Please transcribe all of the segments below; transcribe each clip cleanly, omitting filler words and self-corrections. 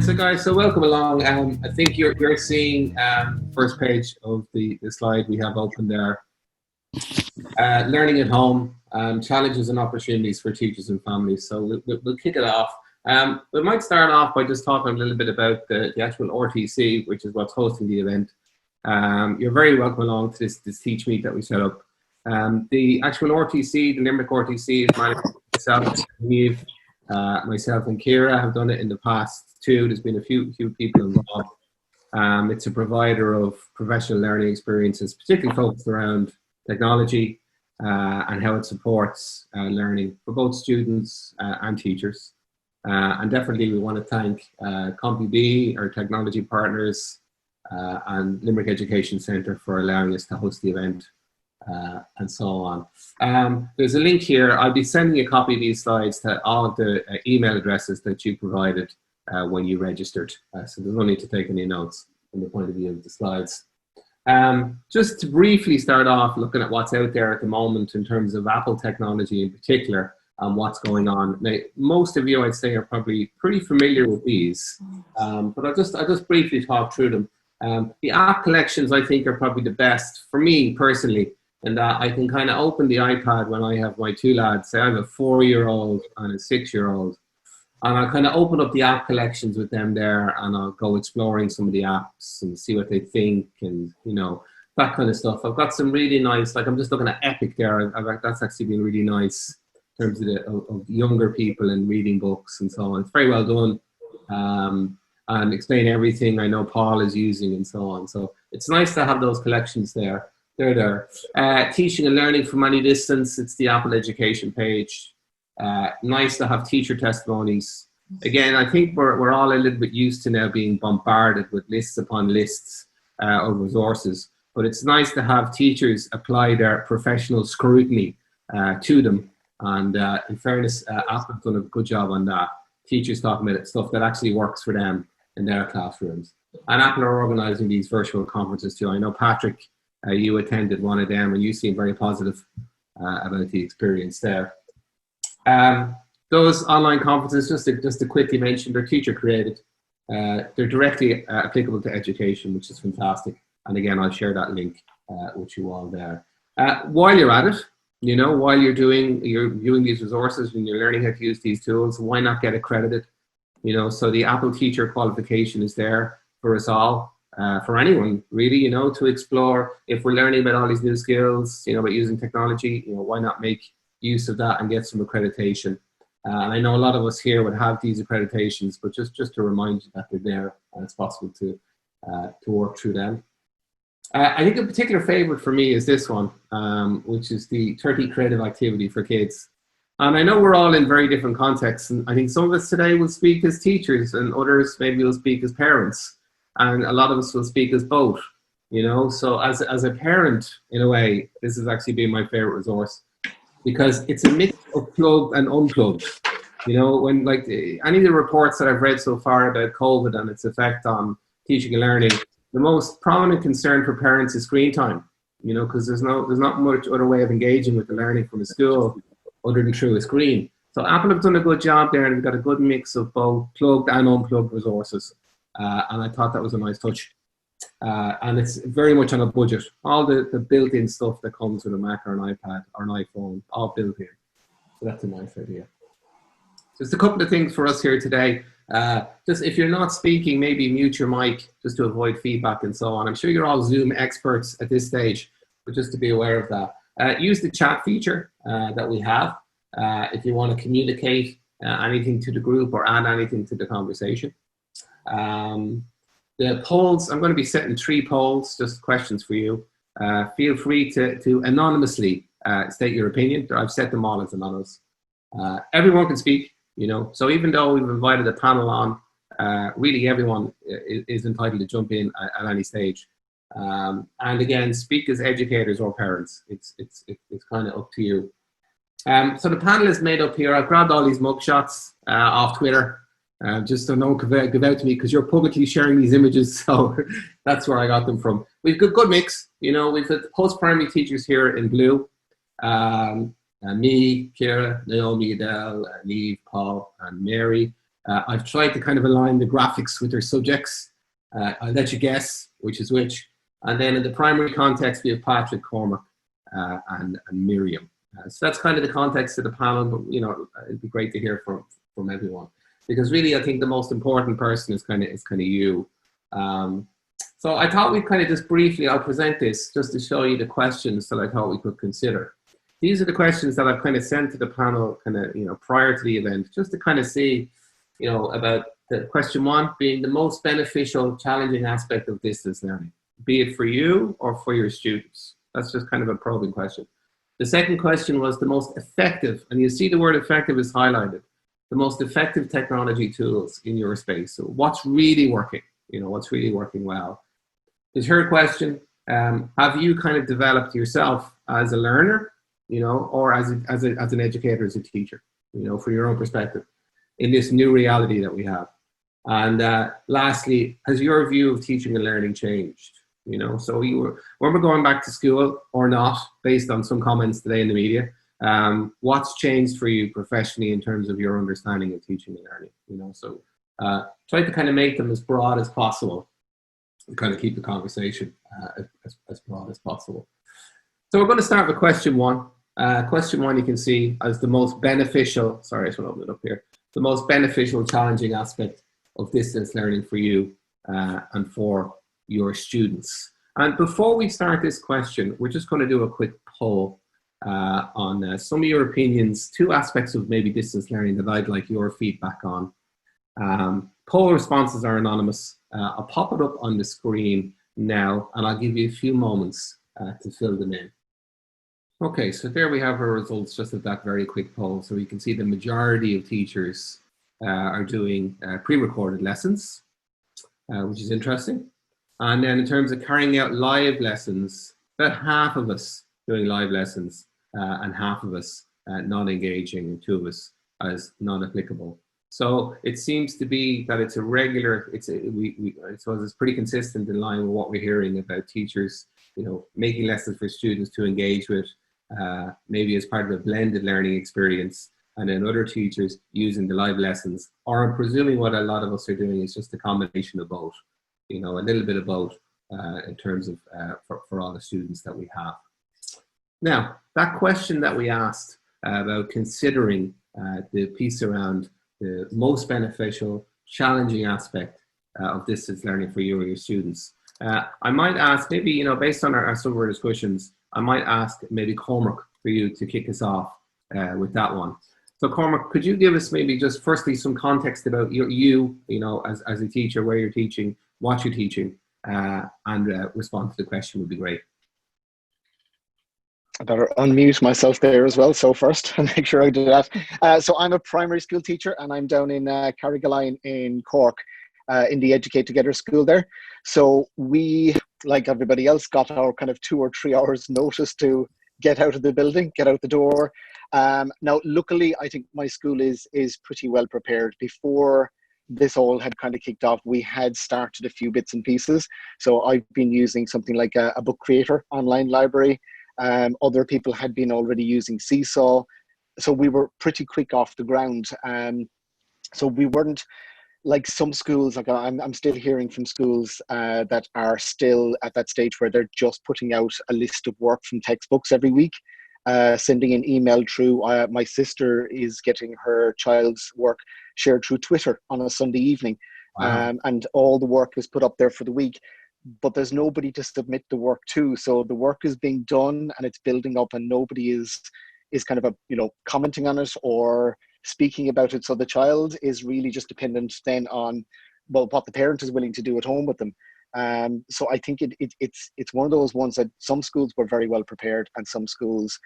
So guys, so welcome along. I think you're seeing first page of the slide we have open there. Learning at home, challenges and opportunities for teachers and families. So we'll kick it off. We might start off by just talking a little bit about the actual RTC, which is what's hosting the event. You're very welcome along to this TeachMeet that we set up. The actual RTC, the Limerick RTC, is managed by myself and Kira have done it in the past too. There's been a few people involved. It's a provider of professional learning experiences, particularly focused around technology and how it supports learning for both students and teachers. And definitely we want to thank CompuB, our technology partners, and Limerick Education Centre for allowing us to host the event. And so on. There's a link here. I'll be sending a copy of these slides to all of the email addresses that you provided when you registered. So there's no need to take any notes from the point of view of the slides. Just to briefly start off looking at what's out there at the moment in terms of Apple technology in particular and what's going on. Now, most of you, I'd say, are probably pretty familiar with these, but I'll just briefly talk through them. The app collections, I think, are probably the best for me personally. And I can kind of open the iPad when I have my two lads. Say I have a 4-year-old and a 6-year-old. And I'll kind of open up the app collections with them there and I'll go exploring some of the apps and see what they think and, you know, that kind of stuff. I've got some really nice, like I'm just looking at Epic there. That's actually been really nice in terms of younger people and reading books and so on. It's very well done. And explain everything I know Paul is using and so on. So it's nice to have those collections there. They're there. Teaching and learning from any distance. It's the Apple Education page. Nice to have teacher testimonies. Again, I think we're all a little bit used to now being bombarded with lists upon lists of resources. But it's nice to have teachers apply their professional scrutiny to them. And in fairness, Apple's done a good job on that. Teachers talking about stuff that actually works for them in their classrooms. And Apple are organising these virtual conferences too. I know Patrick, you attended one of them and you seem very positive about the experience there. Those online conferences, just to quickly mention, they're teacher created. They're directly applicable to education, which is fantastic. And again, I'll share that link with you all there. While you're at it, you know, while you're viewing these resources and you're learning how to use these tools, why not get accredited? You know, so the Apple teacher qualification is there for us all. For anyone really, you know, to explore. If we're learning about all these new skills, you know, about using technology, you know, why not make use of that and get some accreditation? And I know a lot of us here would have these accreditations, but just to remind you that they're there and it's possible to work through them. I think a particular favorite for me is this one, which is the 30 creative activity for kids. And I know we're all in very different contexts, and I think some of us today will speak as teachers and others maybe will speak as parents. And a lot of us will speak as both, you know. So as a parent, in a way, this has actually been my favorite resource because it's a mix of plugged and unplugged. You know, when like any of the reports that I've read so far about COVID and its effect on teaching and learning, the most prominent concern for parents is screen time, you know, because there's not much other way of engaging with the learning from a school other than through a screen. So Apple have done a good job there and we've got a good mix of both plugged and unplugged resources. And I thought that was a nice touch. And it's very much on a budget. All the built-in stuff that comes with a Mac or an iPad or an iPhone, all built in. So that's a nice idea. Just a couple of things for us here today. Just if you're not speaking, maybe mute your mic just to avoid feedback and so on. I'm sure you're all Zoom experts at this stage, but just to be aware of that. Use the chat feature that we have if you want to communicate anything to the group or add anything to the conversation. The polls, I'm going to be setting 3 polls, just questions for you. Feel free to anonymously state your opinion. I've set them all as anonymous. Everyone can speak, you know, so even though we've invited a panel on, really everyone is entitled to jump in at any stage. And again, speak as educators or parents. It's kind of up to you. So the panel is made up here. I've grabbed all these mugshots off Twitter. Just so no one can give out to me because you're publicly sharing these images, so that's where I got them from. We've got good mix, you know. We've got post-primary teachers here in blue, me, Kira, Naomi, Adele, Neve, Paul, and Mary. I've tried to kind of align the graphics with their subjects. I'll let you guess which is which. And then in the primary context, we have Patrick, Cormac, and Miriam. So that's kind of the context of the panel, but you know, it'd be great to hear from everyone, because really I think the most important person is kind of you. So I thought we'd kind of just briefly, I'll present this just to show you the questions that I thought we could consider. These are the questions that I've kind of sent to the panel kind of, you know, prior to the event, just to kind of see, you know, about the question one being the most beneficial, challenging aspect of distance learning, be it for you or for your students. That's just kind of a probing question. The second question was the most effective, and you see the word effective is highlighted, the most effective technology tools in your space. So what's really working, you know, what's really working well. The third question, have you kind of developed yourself as a learner, you know, or as an educator, as a teacher, you know, from your own perspective in this new reality that we have? And lastly, has your view of teaching and learning changed? You know, so when we're going back to school or not, based on some comments today in the media, what's changed for you professionally in terms of your understanding of teaching and learning? You know, so try to kind of make them as broad as possible and kind of keep the conversation as broad as possible. So we're going to start with question one. Question one you can see as the most beneficial, sorry, I should open it up here, the most beneficial, challenging aspect of distance learning for you and for your students. And before we start this question, we're just going to do a quick poll on some of your opinions, two aspects of maybe distance learning that I'd like your feedback on. Poll responses are anonymous. I'll pop it up on the screen now, and I'll give you a few moments to fill them in. Okay, so there we have our results just of that very quick poll. So you can see the majority of teachers are doing pre-recorded lessons, which is interesting. And then in terms of carrying out live lessons, about half of us doing live lessons and half of us not engaging, 2 of us as non-applicable. So it seems to be that it's a regular, I suppose it's pretty consistent in line with what we're hearing about teachers, you know, making lessons for students to engage with, maybe as part of a blended learning experience, and then other teachers using the live lessons, or I'm presuming what a lot of us are doing is just a combination of both, you know, a little bit of both in terms of for all the students that we have. Now, that question that we asked about considering the piece around the most beneficial, challenging aspect of distance learning for you or your students, I might ask, maybe, you know, based on some of our discussions, I might ask maybe Cormac for you to kick us off with that one. So Cormac, could you give us maybe just firstly some context about you know, as a teacher, where you're teaching, what you're teaching, and respond to the question would be great. I better unmute myself there as well. So first, and make sure I do that. So I'm a primary school teacher, and I'm down in Carrigaline in Cork, in the Educate Together school there. So we, like everybody else, got our kind of 2 or 3 hours notice to get out of the building, get out the door. Now, luckily, I think my school is pretty well prepared. Before this all had kind of kicked off, we had started a few bits and pieces. So I've been using something like a book creator online library. Other people had been already using Seesaw. So we were pretty quick off the ground. So we weren't like some schools, like I'm still hearing from schools that are still at that stage where they're just putting out a list of work from textbooks every week, sending an email through. My sister is getting her child's work shared through Twitter on a Sunday evening. Wow. And all the work is put up there for the week, but there's nobody to submit the work to. So the work is being done and it's building up, and nobody is kind of commenting on it or speaking about it. So the child is really just dependent then on, well, what the parent is willing to do at home with them. So I think it's one of those ones that some schools were very well prepared and some schools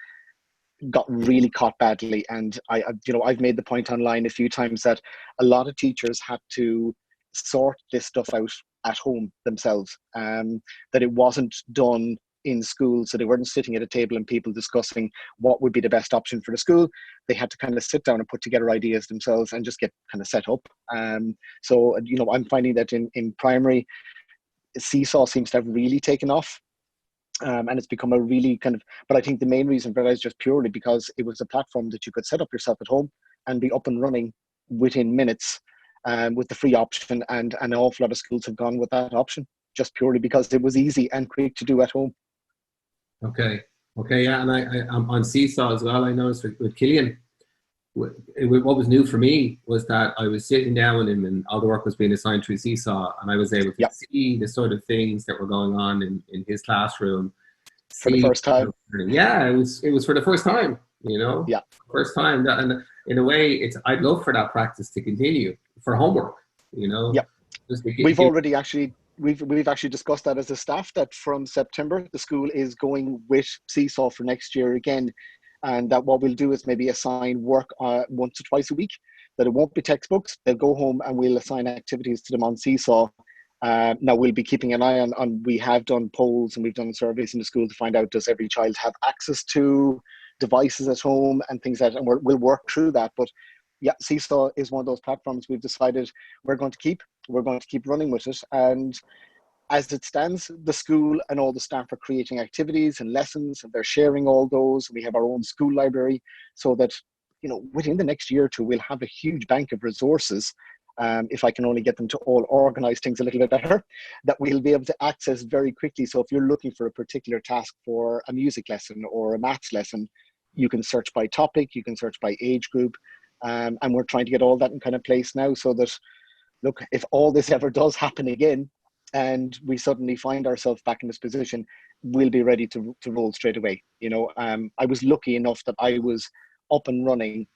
got really caught badly. And I've made the point online a few times that a lot of teachers had to sort this stuff out at home themselves, that it wasn't done in school. So they weren't sitting at a table and people discussing what would be the best option for the school. They had to kind of sit down and put together ideas themselves and just get kind of set up. So I'm finding that in primary, Seesaw seems to have really taken off. And it's become a really but I think the main reason for that is just purely because it was a platform that you could set up yourself at home and be up and running within minutes. with the free option, and an awful lot of schools have gone with that option just purely because it was easy and quick to do at home. Okay. Okay. Yeah. And I'm on Seesaw as well. I noticed with Killian, what was new for me was that I was sitting down with him and all the work was being assigned through Seesaw, and I was able to see the sort of things that were going on in his classroom. For the first time. Yeah, it was for the first time, Yeah. first time. And in a way, I'd love for that practice to continue for homework, Yeah. We've already actually, we've actually discussed that as a staff, that from September, the school is going with Seesaw for next year again. And that what we'll do is maybe assign work once or twice a week, that it won't be textbooks. They'll go home and we'll assign activities to them on Seesaw. Now we'll be keeping an eye on, we have done polls and we've done surveys in the school to find out, does every child have access to devices at home and things like that, and we'll work through that. But yeah, Seesaw is one of those platforms we've decided we're going to keep running with it. And as it stands, the school and all the staff are creating activities and lessons, and they're sharing all those. We have our own school library, so that, within the next year or two, we'll have a huge bank of resources. If I can only get them to all organize things a little bit better, that we'll be able to access very quickly. So if you're looking for a particular task for a music lesson or a maths lesson, you can search by topic, you can search by age group. And we're trying to get all that in kind of place now, so that, look, if all this ever does happen again, and we suddenly find ourselves back in this position, we'll be ready to roll straight away. I was lucky enough that I was up and running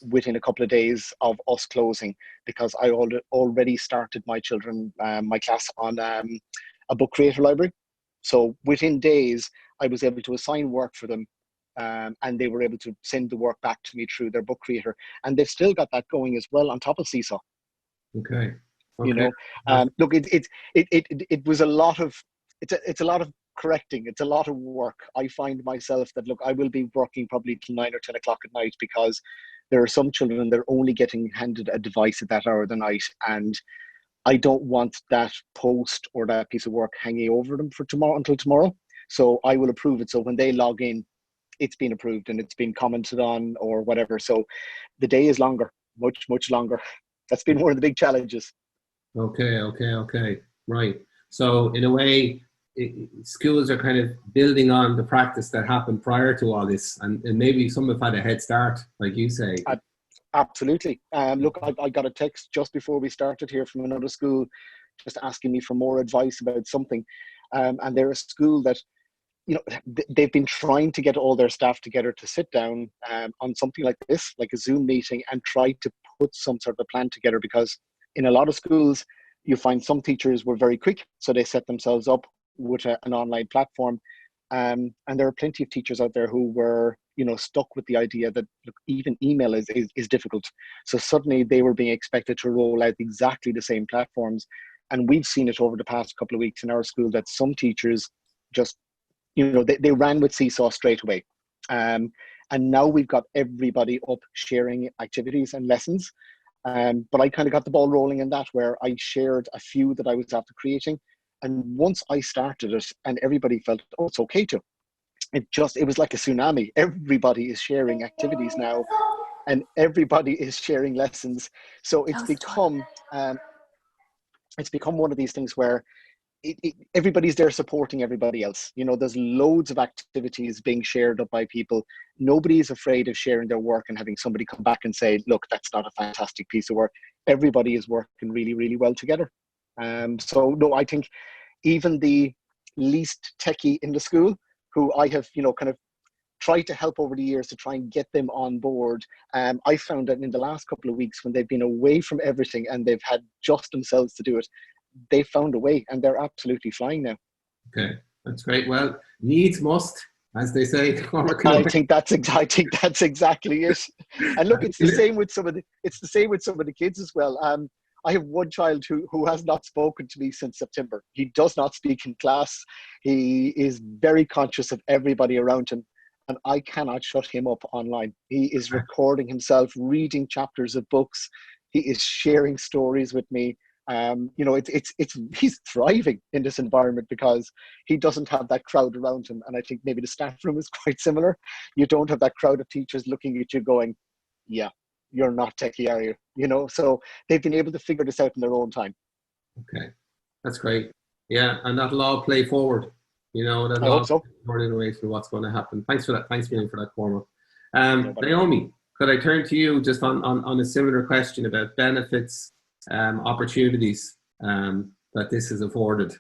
within a couple of days of us closing, because I already started my children, my class on a book creator library. So within days, I was able to assign work for them, and they were able to send the work back to me through their book creator. And they've still got that going as well on top of Seesaw. Okay. Look, it was a lot of, it's a lot of correcting. It's a lot of work. I find myself that, look, I will be working probably till 9 or 10 o'clock at night, because there are some children, they're only getting handed a device at that hour of the night. And I don't want that post or that piece of work hanging over them for tomorrow until tomorrow. So I will approve it. So when they log in, it's been approved and it's been commented on or whatever. So the day is longer, much, much longer. That's been one of the big challenges. Okay. Right. So in a way, schools are kind of building on the practice that happened prior to all this, and maybe some have had a head start, like you say. Absolutely. Look, I got a text just before we started here from another school, just asking me for more advice about something. And they're a school that, they've been trying to get all their staff together to sit down on something like this, like a Zoom meeting, and try to put some sort of a plan together. Because in a lot of schools, you find some teachers were very quick, so they set themselves up with an online platform. And there are plenty of teachers out there who were, stuck with the idea that, look, even email is difficult. So suddenly they were being expected to roll out exactly the same platforms. And we've seen it over the past couple of weeks in our school that some teachers just, they ran with Seesaw straight away. And now we've got everybody up sharing activities and lessons. But I kind of got the ball rolling in that, where I shared a few that I was after creating. And once I started it and everybody felt, oh, it's okay to, it was like a tsunami. Everybody is sharing activities now, and everybody is sharing lessons. So it's become one of these things where everybody's there supporting everybody else. There's loads of activities being shared up by people. Nobody's afraid of sharing their work and having somebody come back and say, look, that's not a fantastic piece of work. Everybody is working really, really well together. So no, I think even the least techie in the school, who I have, kind of tried to help over the years to try and get them on board. I found that in the last couple of weeks, when they've been away from everything and they've had just themselves to do it, they found a way, and they're absolutely flying now. Okay, that's great. Well, needs must, as they say. I think that's exactly it. And look, it's the same with some of the kids as well. I have one child who has not spoken to me since September. He does not speak in class. He is very conscious of everybody around him, and I cannot shut him up online. He is recording himself, reading chapters of books. He is sharing stories with me. He's thriving in this environment because he doesn't have that crowd around him. And I think maybe the staff room is quite similar. You don't have that crowd of teachers looking at you going, yeah, you're not techie, are you? You know, so they've been able to figure this out in their own time. Okay, that's great. Yeah, and that'll all play forward. You know, I that'll hope all so. play forward in a way for what's going to happen. Thanks for that. Thanks, William, for that, Cormac. No bother. Naomi, could I turn to you just on a similar question about benefits, opportunities that this has afforded?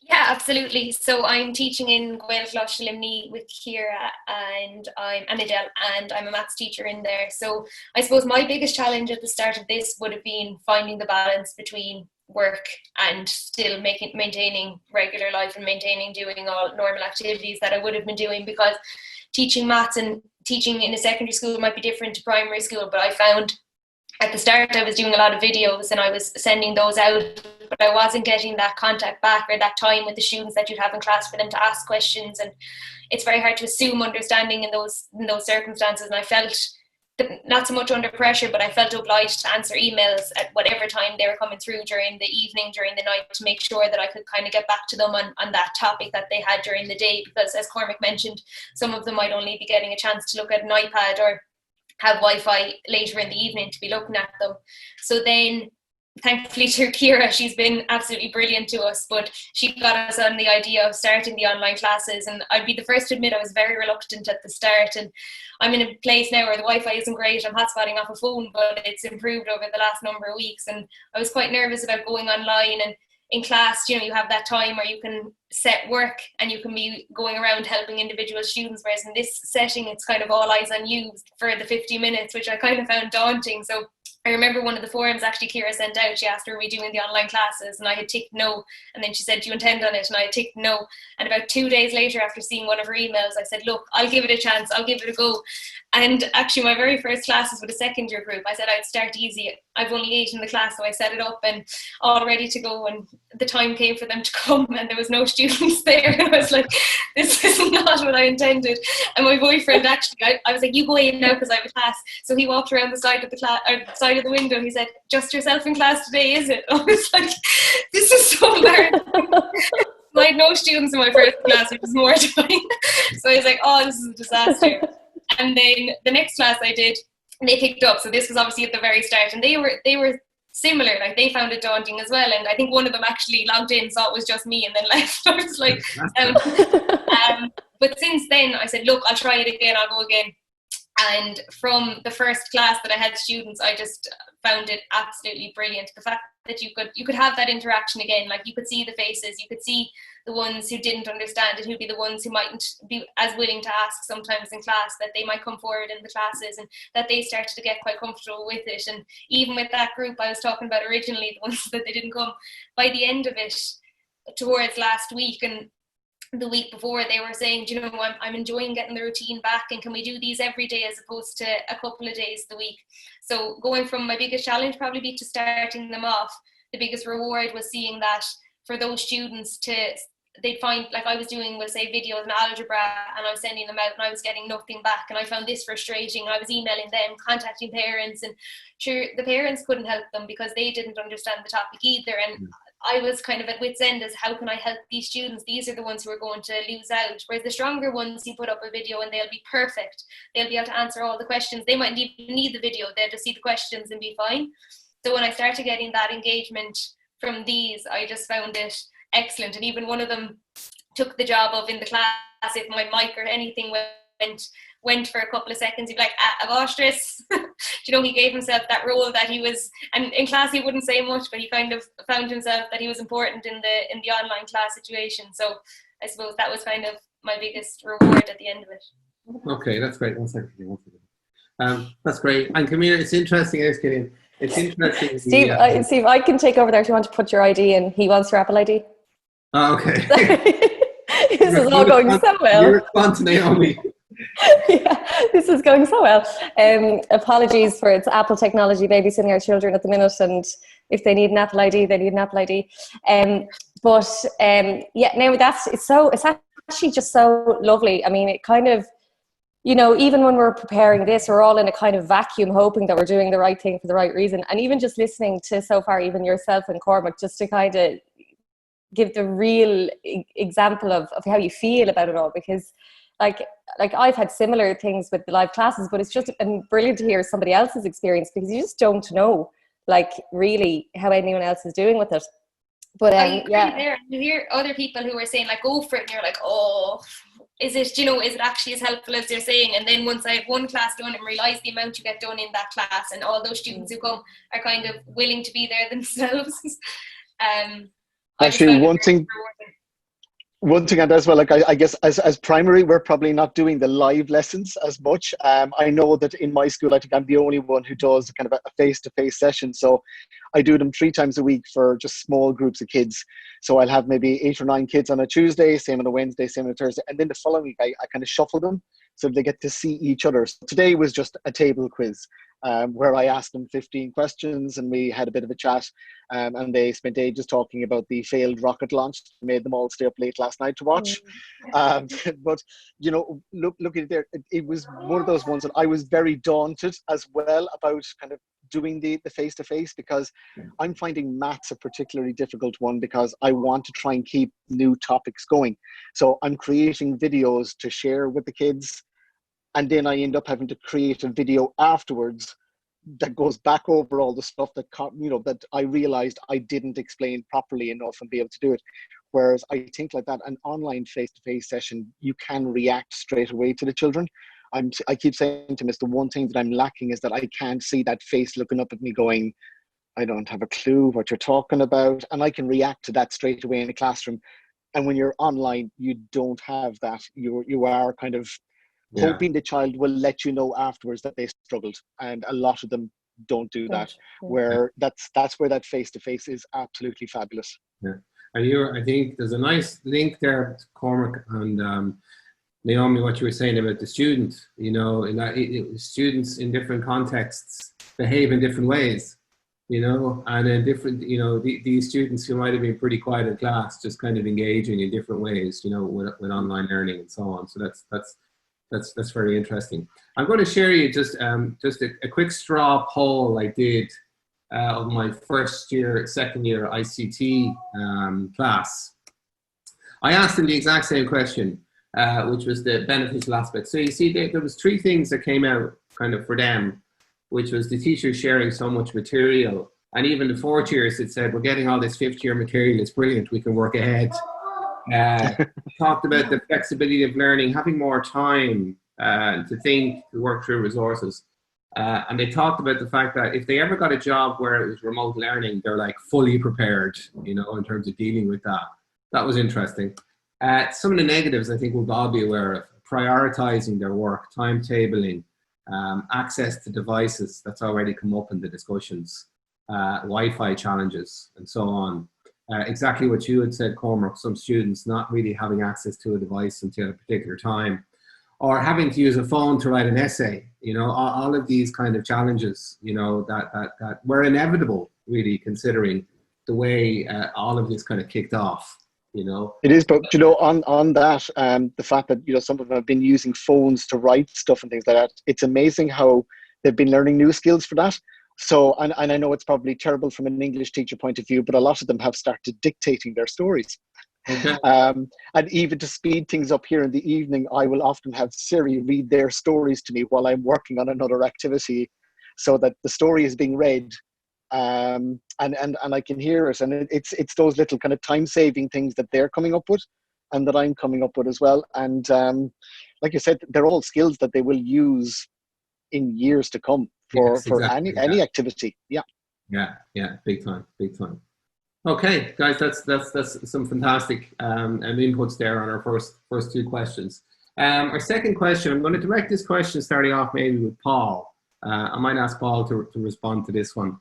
Yeah, absolutely. So I'm teaching in Gaelclosh Limni with Kira and Adele, and I'm a maths teacher in there. So I suppose my biggest challenge at the start of this would have been finding the balance between work and still maintaining regular life and maintaining doing all normal activities that I would have been doing, because teaching maths and teaching in a secondary school might be different to primary school. But I found at the start I was doing a lot of videos and I was sending those out, but I wasn't getting that contact back or that time with the students that you'd have in class for them to ask questions. And it's very hard to assume understanding in those circumstances. And I felt not so much under pressure, but I felt obliged to answer emails at whatever time they were coming through during the evening, during the night, to make sure that I could kind of get back to them on that topic that they had during the day. Because as Cormac mentioned, some of them might only be getting a chance to look at an iPad or have Wi-Fi later in the evening to be looking at them. So then, thankfully to Kira, she's been absolutely brilliant to us, but she got us on the idea of starting the online classes. And I'd be the first to admit I was very reluctant at the start. And I'm in a place now where the Wi-Fi isn't great. I'm hotspotting off a phone, but it's improved over the last number of weeks. And I was quite nervous about going online. And in class, you know, you have that time where you can set work and you can be going around helping individual students, whereas in this setting it's kind of all eyes on you for the 50 minutes, which I kind of found daunting. So I remember one of the forums actually Kira sent out, she asked, are we doing the online classes? And I had ticked no. And then she said, do you intend on it? And I had ticked no. And about 2 days later, after seeing one of her emails, I said, look, I'll give it a chance. I'll give it a go. And actually my very first classes with a second year group, I said I'd start easy. I've only 8 in the class, so I set it up and all ready to go. And the time came for them to come and there was no students there. And I was like, this is not what I intended. And my boyfriend actually, I was like, you go in now because I have a class. So he walked around the side of the class, or the side of the window. He said, just yourself in class today, is it? I was like, this is so embarrassing. I had no students in my first class, which was more time. So I was like, oh, this is a disaster. And then the next class I did, they picked up. So this was obviously at the very start, and they were similar. Like they found it daunting as well. And I think one of them actually logged in, saw it was just me, and then left. I was like, but since then I said, look, I'll try it again. I'll go again. And from the first class that I had students, I just found it absolutely brilliant. The fact that you could have that interaction again, like you could see the faces, you could see the ones who didn't understand it, who'd be the ones who mightn't be as willing to ask sometimes in class, that they might come forward in the classes and that they started to get quite comfortable with it. And even with that group I was talking about originally, the ones that they didn't come, by the end of it, towards last week and the week before, they were saying, do you know, I'm enjoying getting the routine back, and can we do these every day as opposed to a couple of days a week? So going from my biggest challenge probably be to starting them off, the biggest reward was seeing that for those students they'd find, like I was doing, we'll say, videos in algebra, and I was sending them out and I was getting nothing back, and I found this frustrating. I was emailing them, contacting parents, and sure, the parents couldn't help them because they didn't understand the topic either. And I was kind of at wit's end as how can I help these students? These are the ones who are going to lose out. Whereas the stronger ones, you put up a video and they'll be perfect. They'll be able to answer all the questions. They might even need the video. They'll just see the questions and be fine. So when I started getting that engagement from these, I just found it excellent. And even one of them took the job of, in the class, if my mic or anything went for a couple of seconds, he'd be like, Avostris. You know, he gave himself that role that he was, and in class he wouldn't say much, but he kind of found himself that he was important in the online class situation. So I suppose that was kind of my biggest reward at the end of it. Okay, that's great. One second. That's great. And Camilla, it's interesting, it's interesting. Steve, I can take over there if you want to put your ID in. He wants your Apple ID. Oh, okay. This is all going so well. You respond to Naomi. Yeah, this is going so well. Apologies for its Apple technology babysitting our children at the minute, and if they need an Apple ID, they need an Apple ID. Yeah, no, it's actually just so lovely. I mean, it kind of, you know, even when we're preparing this, we're all in a kind of vacuum, hoping that we're doing the right thing for the right reason. And even just listening to so far, even yourself and Cormac, just to kind of give the real example of how you feel about it all, because like I've had similar things with the live classes, but it's just brilliant to hear somebody else's experience, because you just don't know, like, really how anyone else is doing with it. But I agree there. You hear other people who are saying, like, go for it, and you're like, oh, is it, you know, is it actually as helpful as they're saying? And then once I have one class done and realize the amount you get done in that class, and all those students who come are kind of willing to be there themselves. Actually, one thing and as well, like I guess as primary, we're probably not doing the live lessons as much. I know that in my school, I think I'm the only one who does kind of a face-to-face session. So I do them 3 times a week for just small groups of kids. So I'll have maybe 8 or 9 kids on a Tuesday, same on a Wednesday, same on a Thursday. And then the following week, I kind of shuffle them so they get to see each other. So today was just a table quiz where I asked them 15 questions and we had a bit of a chat. And they spent ages talking about the failed rocket launch. Made them all stay up late last night to watch. But, you know, look at it there. It was one of those ones that I was very daunted as well about kind of doing the face-to-face, because I'm finding maths a particularly difficult one, because I want to try and keep new topics going. So I'm creating videos to share with the kids, and then I end up having to create a video afterwards that goes back over all the stuff that, you know, that I realized I didn't explain properly enough and be able to do it. Whereas I think like that, an online face-to-face session, you can react straight away to the children. I keep saying to him, it's the one thing that I'm lacking is that I can't see that face looking up at me going, I don't have a clue what you're talking about. And I can react to that straight away in the classroom. And when you're online, you don't have that. You are kind of hoping the child will let you know afterwards that they struggled. And a lot of them don't do that, where that's where that face-to-face is absolutely fabulous. Yeah. And I think there's a nice link there, Cormac and Naomi, what you were saying about the student, you know, in that students in different contexts behave in different ways, you know, and in different, you know, these students who might have been pretty quiet in class, just kind of engaging in different ways, you know, with online learning and so on. So that's very interesting. I'm going to share you just a quick straw poll I did of my second year ICT class. I asked them the exact same question. Which was the beneficial aspect. So you see, there was 3 things that came out kind of for them, which was the teachers sharing so much material. And even the 4th years, it said, we're getting all this 5th year material, it's brilliant, we can work ahead. Talked about the flexibility of learning, having more time to think, to work through resources. And they talked about the fact that if they ever got a job where it was remote learning, they're like fully prepared, you know, in terms of dealing with that. That was interesting. Some of the negatives I think we'll all be aware of: prioritizing their work, timetabling, access to devices, that's already come up in the discussions, Wi-Fi challenges, and so on. Exactly what you had said, Cormac, some students not really having access to a device until a particular time, or having to use a phone to write an essay, you know, all of these kind of challenges, you know, that were inevitable, really, considering the way all of this kind of kicked off. You know, it is, but you know, on that, the fact that, you know, some of them have been using phones to write stuff and things like that, it's amazing how they've been learning new skills for that. So, and I know it's probably terrible from an English teacher point of view, but a lot of them have started dictating their stories. Okay. And even to speed things up here in the evening, I will often have Siri read their stories to me while I'm working on another activity, so that the story is being read. And I can hear it, and it's those little kind of time-saving things that they're coming up with, and that I'm coming up with as well. And like you said, they're all skills that they will use in years to come for exactly any activity. Yeah, big time. Okay, guys, that's some fantastic inputs there on our first 2 questions. Our second question, I'm going to direct this question starting off maybe with Paul. I might ask Paul to respond to this one.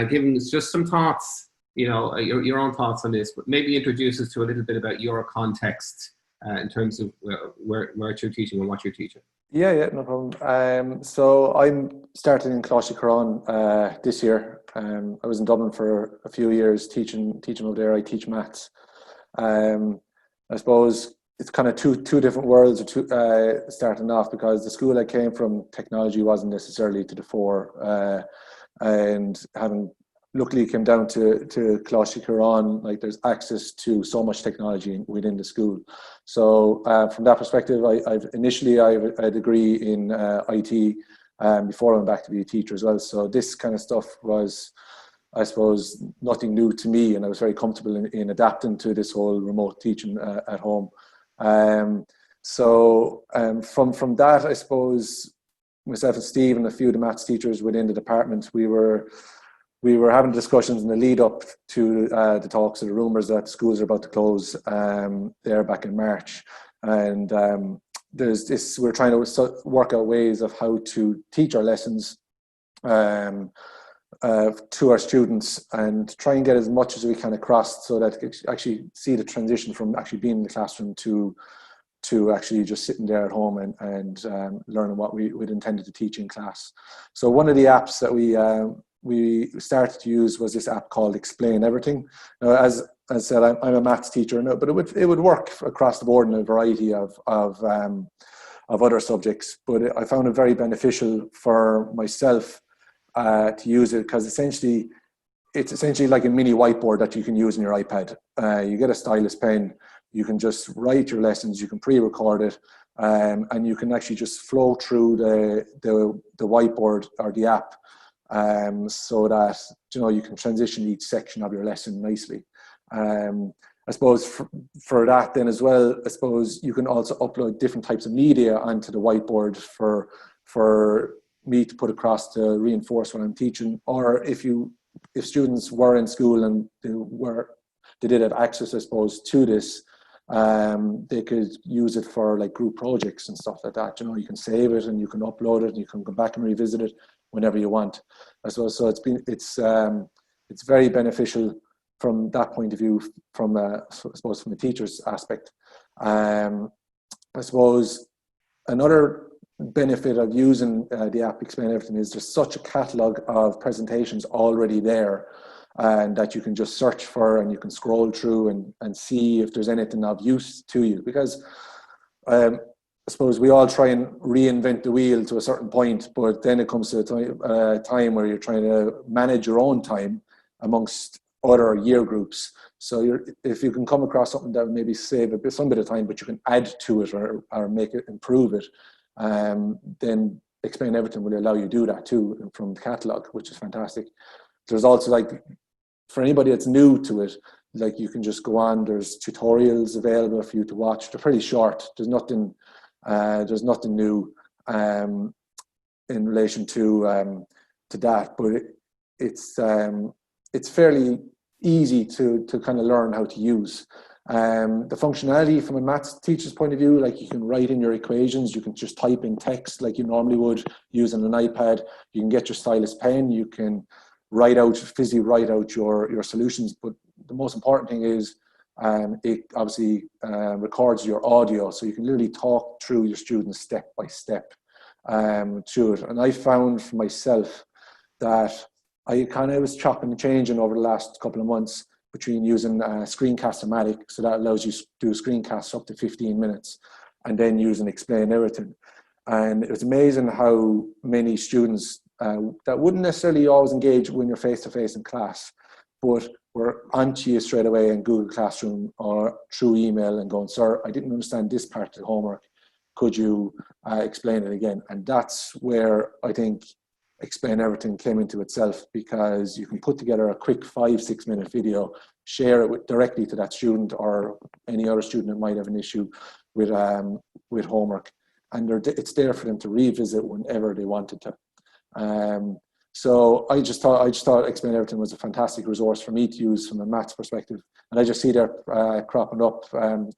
Giving us just some thoughts, you know, your own thoughts on this, but maybe introduce us to a little bit about your context in terms of where you're teaching and what you're teaching. Yeah, no problem. So I'm starting in Coláiste Corán this year. I was in Dublin for a few years teaching over there. I teach maths. I suppose it's kind of two different worlds starting off, because the school I came from, technology wasn't necessarily to the fore. And having luckily came down to Cláiste Chorán, like there's access to so much technology within the school. So from that perspective, I have a degree in IT before I went back to be a teacher as well. So this kind of stuff was, I suppose, nothing new to me, and I was very comfortable in adapting to this whole remote teaching at home. From that, I suppose, myself and Steve and a few of the maths teachers within the department, we were having discussions in the lead up to the talks of the rumours that schools are about to close there back in March. And there's this, we're trying to work out ways of how to teach our lessons to our students and try and get as much as we can across so that actually see the transition from actually being in the classroom to actually just sitting there at home and learning what we'd intended to teach in class. So one of the apps that we started to use was this app called Explain Everything. Now, as I said, I'm a maths teacher, but it would work across the board in a variety of other subjects. But I found it very beneficial for myself to use it because it's essentially like a mini whiteboard that you can use in your iPad. You get a stylus pen, you can just write your lessons, you can pre-record it, and you can actually just flow through the whiteboard or the app so that you can transition each section of your lesson nicely. I suppose for that then as well, I suppose you can also upload different types of media onto the whiteboard for me to put across to reinforce what I'm teaching, or if students were in school and they did have access, I suppose, to this, they could use it for like group projects and stuff like that. You can save it and you can upload it and you can go back and revisit it whenever you want. I suppose so. It's very beneficial from that point of view, from a teacher's aspect. I suppose another benefit of using the app Explain Everything is there's such a catalogue of presentations already there, and that you can just search for and you can scroll through and see if there's anything of use to you. Because I suppose we all try and reinvent the wheel to a certain point, but then it comes to a time where you're trying to manage your own time amongst other year groups. So if you can come across something that maybe save some bit of time, but you can add to it or make it, improve it, then Explain Everything will allow you to do that too from the catalogue, which is fantastic. There's also, like, for anybody that's new to it, like, you can just go on, there's tutorials available for you to watch. They're pretty short. There's nothing new in relation to that, but it's fairly easy to kind of learn how to use. The functionality from a maths teacher's point of view, like, you can write in your equations, you can just type in text like you normally would using an iPad. You can get your stylus pen, you can physically write out your solutions. But the most important thing is it obviously records your audio, so you can literally talk through your students step by step to it. And I found for myself that I kind of was chopping and changing over the last couple of months between using Screencast-O-Matic, so that allows you to do screencasts up to 15 minutes, and then using Explain Everything. And it was amazing how many students that wouldn't necessarily always engage when you're face-to-face in class, but were onto you straight away in Google Classroom or through email and going, "Sir, I didn't understand this part of the homework. Could you explain it again?" And that's where I think Explain Everything came into itself, because you can put together a quick 5-6 minute video, share it directly to that student or any other student that might have an issue with homework, and it's there for them to revisit whenever they wanted to. So I just thought Explain Everything was a fantastic resource for me to use from a maths perspective, and I just see there cropping up.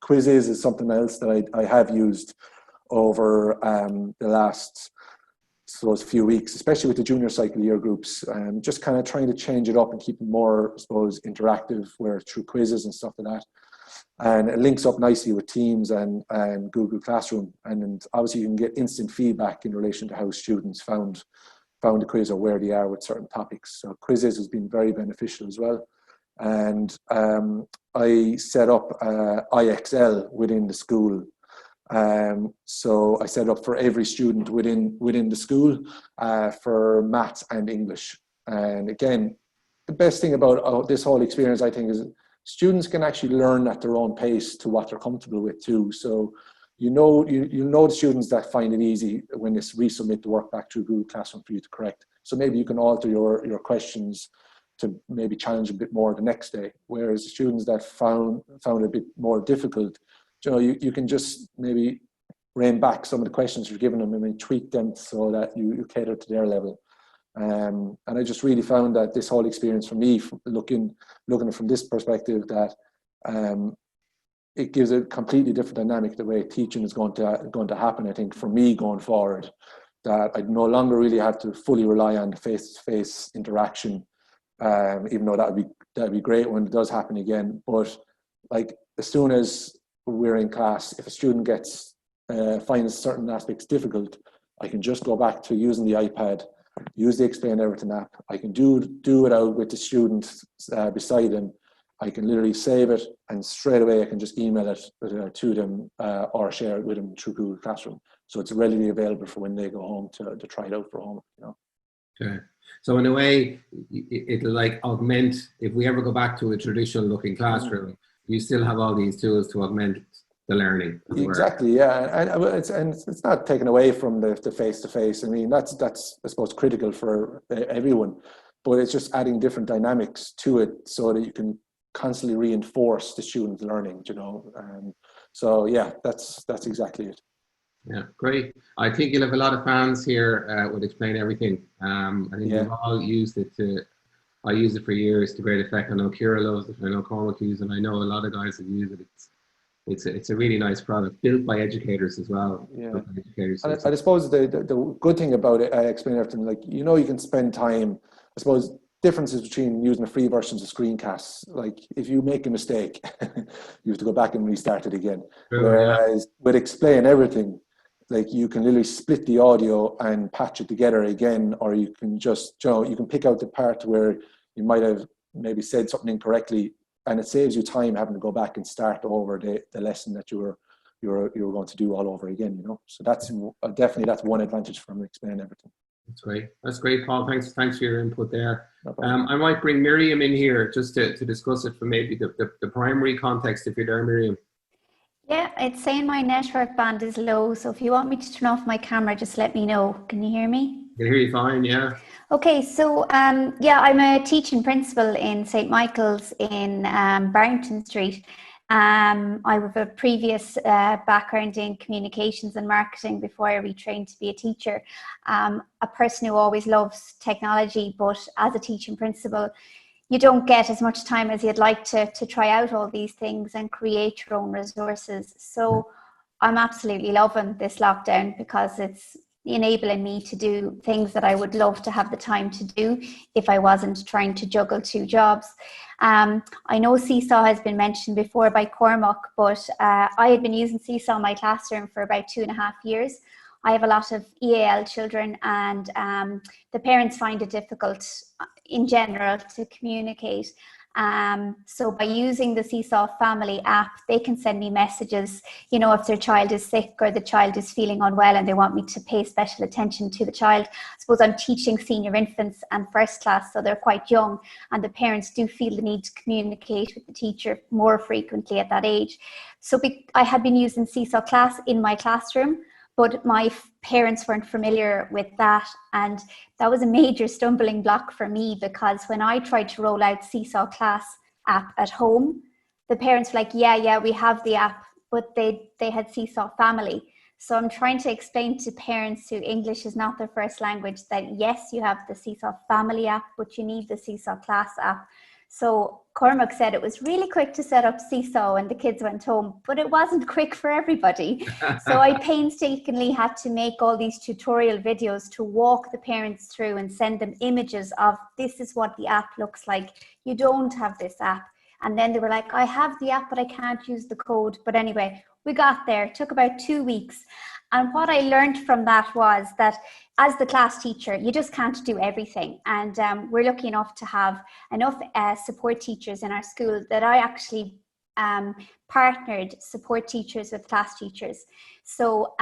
Quizzes is something else that I have used over the last few weeks, especially with the junior cycle year groups, just kind of trying to change it up and keep it more, I suppose, interactive, where through quizzes and stuff like that. And it links up nicely with Teams and Google Classroom, and obviously you can get instant feedback in relation to how students found the quiz or where they are with certain topics. So quizzes has been very beneficial as well. And I set up IXL within the school. So I set up for every student within the school for maths and English. And again, the best thing about this whole experience, I think, is students can actually learn at their own pace to what they're comfortable with too. So you know the students that find it easy when they resubmit the work back through Google Classroom for you to correct. So maybe you can alter your questions to maybe challenge a bit more the next day. Whereas students that found it a bit more difficult, you can just maybe rein back some of the questions you're giving them and maybe tweak them so that you cater to their level. And I just really found that this whole experience for me, looking at it from this perspective, that it gives a completely different dynamic the way teaching is going to happen. I think for me going forward, that I no longer really have to fully rely on the face-to-face interaction, even though that'd be great when it does happen again. But like as soon as we're in class, if a student finds certain aspects difficult, I can just go back to using the iPad, use the Explain Everything app. I can do it out with the student beside them. I can literally save it, and straight away I can just email it to them or share it with them through Google Classroom. So it's readily available for when they go home to try it out for home. Okay. So in a way, it'll like augment, if we ever go back to a traditional looking classroom, you still have all these tools to augment the learning. Exactly, yeah, and it's not taken away from the face-to-face. I mean, that's I suppose critical for everyone, but it's just adding different dynamics to it so that you can constantly reinforce the student learning. So yeah, that's exactly it. Yeah, great. I think you'll have a lot of fans here with Explain Everything. I think you've all used it I used it for years to great effect. I know Kira loves it, I know Cormac uses it, and I know a lot of guys have used it. It's a really nice product, built by educators as well. Yeah. And I suppose the good thing about it, Explain Everything, like, you can spend time, I suppose, differences between using the free versions of screencasts. Like if you make a mistake, you have to go back and restart it again. True, whereas with Explain Everything, like you can literally split the audio and patch it together again, or you can just, you can pick out the part where you might have maybe said something incorrectly, and it saves you time having to go back and start over the lesson that you were going to do all over again. So that's definitely one advantage from Explain Everything. That's great, Paul. Thanks for your input there. I might bring Miriam in here just to discuss it from maybe the primary context, if you're there, Miriam. Yeah, it's saying my network band is low, so if you want me to turn off my camera, just let me know. Can you hear me? I can hear you fine, yeah. Okay, so yeah, I'm a teaching principal in St. Michael's in Barrington Street. I have a previous background in communications and marketing before I retrained to be a teacher. A person who always loves technology, but as a teaching principal, you don't get as much time as you'd like to try out all these things and create your own resources. So I'm absolutely loving this lockdown because it's enabling me to do things that I would love to have the time to do if I wasn't trying to juggle 2 jobs. I know Seesaw has been mentioned before by Cormac, but I had been using Seesaw in my classroom for about 2.5 years. I have a lot of EAL children, and the parents find it difficult in general to communicate. So by using the Seesaw Family app, they can send me messages, if their child is sick or the child is feeling unwell and they want me to pay special attention to the child. I suppose I'm teaching senior infants and first class, so they're quite young, and the parents do feel the need to communicate with the teacher more frequently at that age. So I had been using Seesaw Class in my classroom, but my parents weren't familiar with that. And that was a major stumbling block for me, because when I tried to roll out Seesaw Class app at home, the parents were like, yeah, we have the app, but they had Seesaw Family. So I'm trying to explain to parents who English is not their first language that yes, you have the Seesaw Family app, but you need the Seesaw Class app. So Cormac said it was really quick to set up Seesaw and the kids went home, but it wasn't quick for everybody. So I painstakingly had to make all these tutorial videos to walk the parents through and send them images of this is what the app looks like. You don't have this app. And then they were like, I have the app, but I can't use the code. But anyway, we got there. It took about 2 weeks. And what I learned from that was that as the class teacher, you just can't do everything. And we're lucky enough to have enough support teachers in our school that I actually partnered support teachers with class teachers. So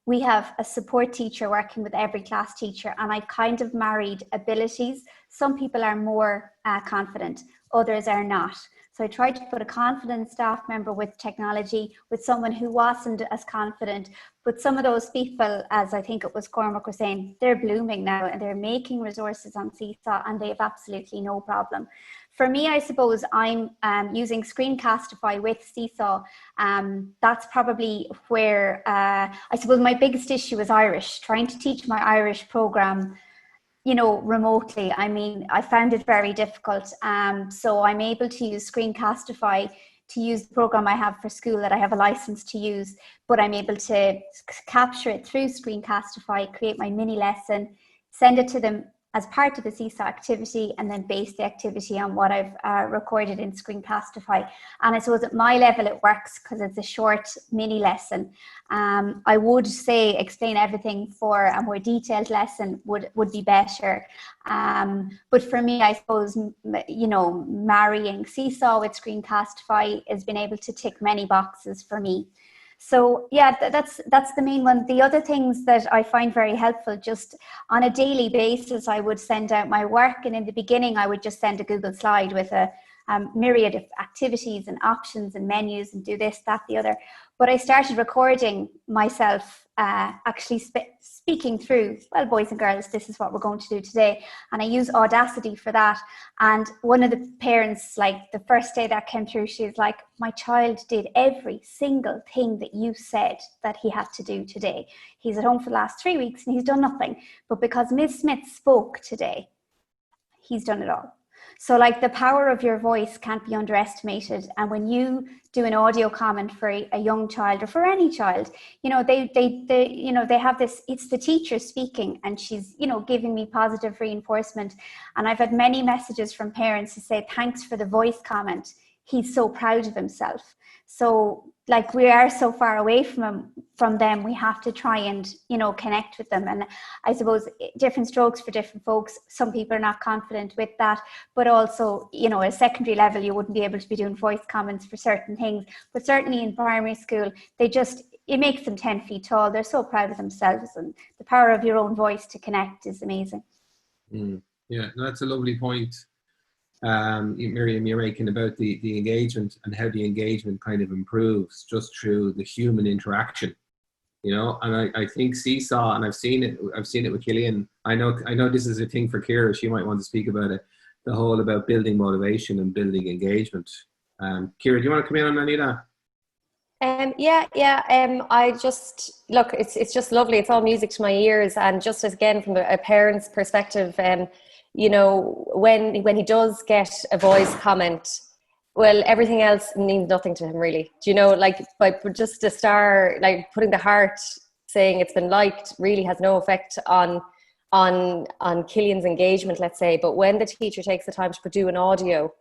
we have a support teacher working with every class teacher, and I kind of married abilities. Some people are more confident, others are not. So I tried to put a confident staff member with technology, with someone who wasn't as confident. But some of those people, as I think it was Cormac was saying, they're blooming now and they're making resources on Seesaw and they have absolutely no problem. For me, I suppose I'm using Screencastify with Seesaw. That's probably where I suppose my biggest issue is Irish, trying to teach my Irish program, you know, remotely. I mean, I found it very difficult. So I'm able to use Screencastify to use the program I have for school that I have a license to use, but I'm able to capture it through Screencastify, create my mini lesson, send it to them as part of the Seesaw activity, and then base the activity on what I've recorded in Screencastify. And I suppose at my level it works because it's a short mini lesson. I would say explain everything for a more detailed lesson would be better. But for me, I suppose, you know, marrying Seesaw with Screencastify has been able to tick many boxes for me. So yeah, that's the main one. The other things that I find very helpful, just on a daily basis, I would send out my work, and in the beginning I would just send a Google slide with a myriad of activities and options and menus and do this, that, the other. But I started recording myself actually speaking through, well, boys and girls, this is what we're going to do today. And I use Audacity for that. And one of the parents, like the first day that came through, she was like, my child did every single thing that you said that he had to do today. He's at home for the last 3 weeks and he's done nothing. But because Ms. Smith spoke today, he's done it all. So like the power of your voice can't be underestimated. And when you do an audio comment for a young child or for any child, you know, they you know, they have this, it's the teacher speaking and she's, you know, giving me positive reinforcement. And I've had many messages from parents to say, thanks for the voice comment. He's so proud of himself. So like we are so far away from them, we have to try and, you know, connect with them. And I suppose different strokes for different folks. Some people are not confident with that, but also, you know, at a secondary level, you wouldn't be able to be doing voice comments for certain things. But certainly in primary school, it makes them 10 feet tall. They're so proud of themselves, and the power of your own voice to connect is amazing. Yeah, that's a lovely point. Miriam, you're making about the engagement and how the engagement kind of improves just through the human interaction, you know. And I think Seesaw, and I've seen it with Killian. I know this is a thing for Ciara. She might want to speak about it. The whole about building motivation and building engagement. Ciara, do you want to come in on any of that? I just look. It's just lovely. It's all music to my ears, and just as, again, from a parent's perspective, you know, when he does get a voice comment, well, everything else means nothing to him, really. Do you know, like, by just a star, like putting the heart, saying it's been liked, really has no effect on Killian's engagement, let's say. But when the teacher takes the time to do an audio,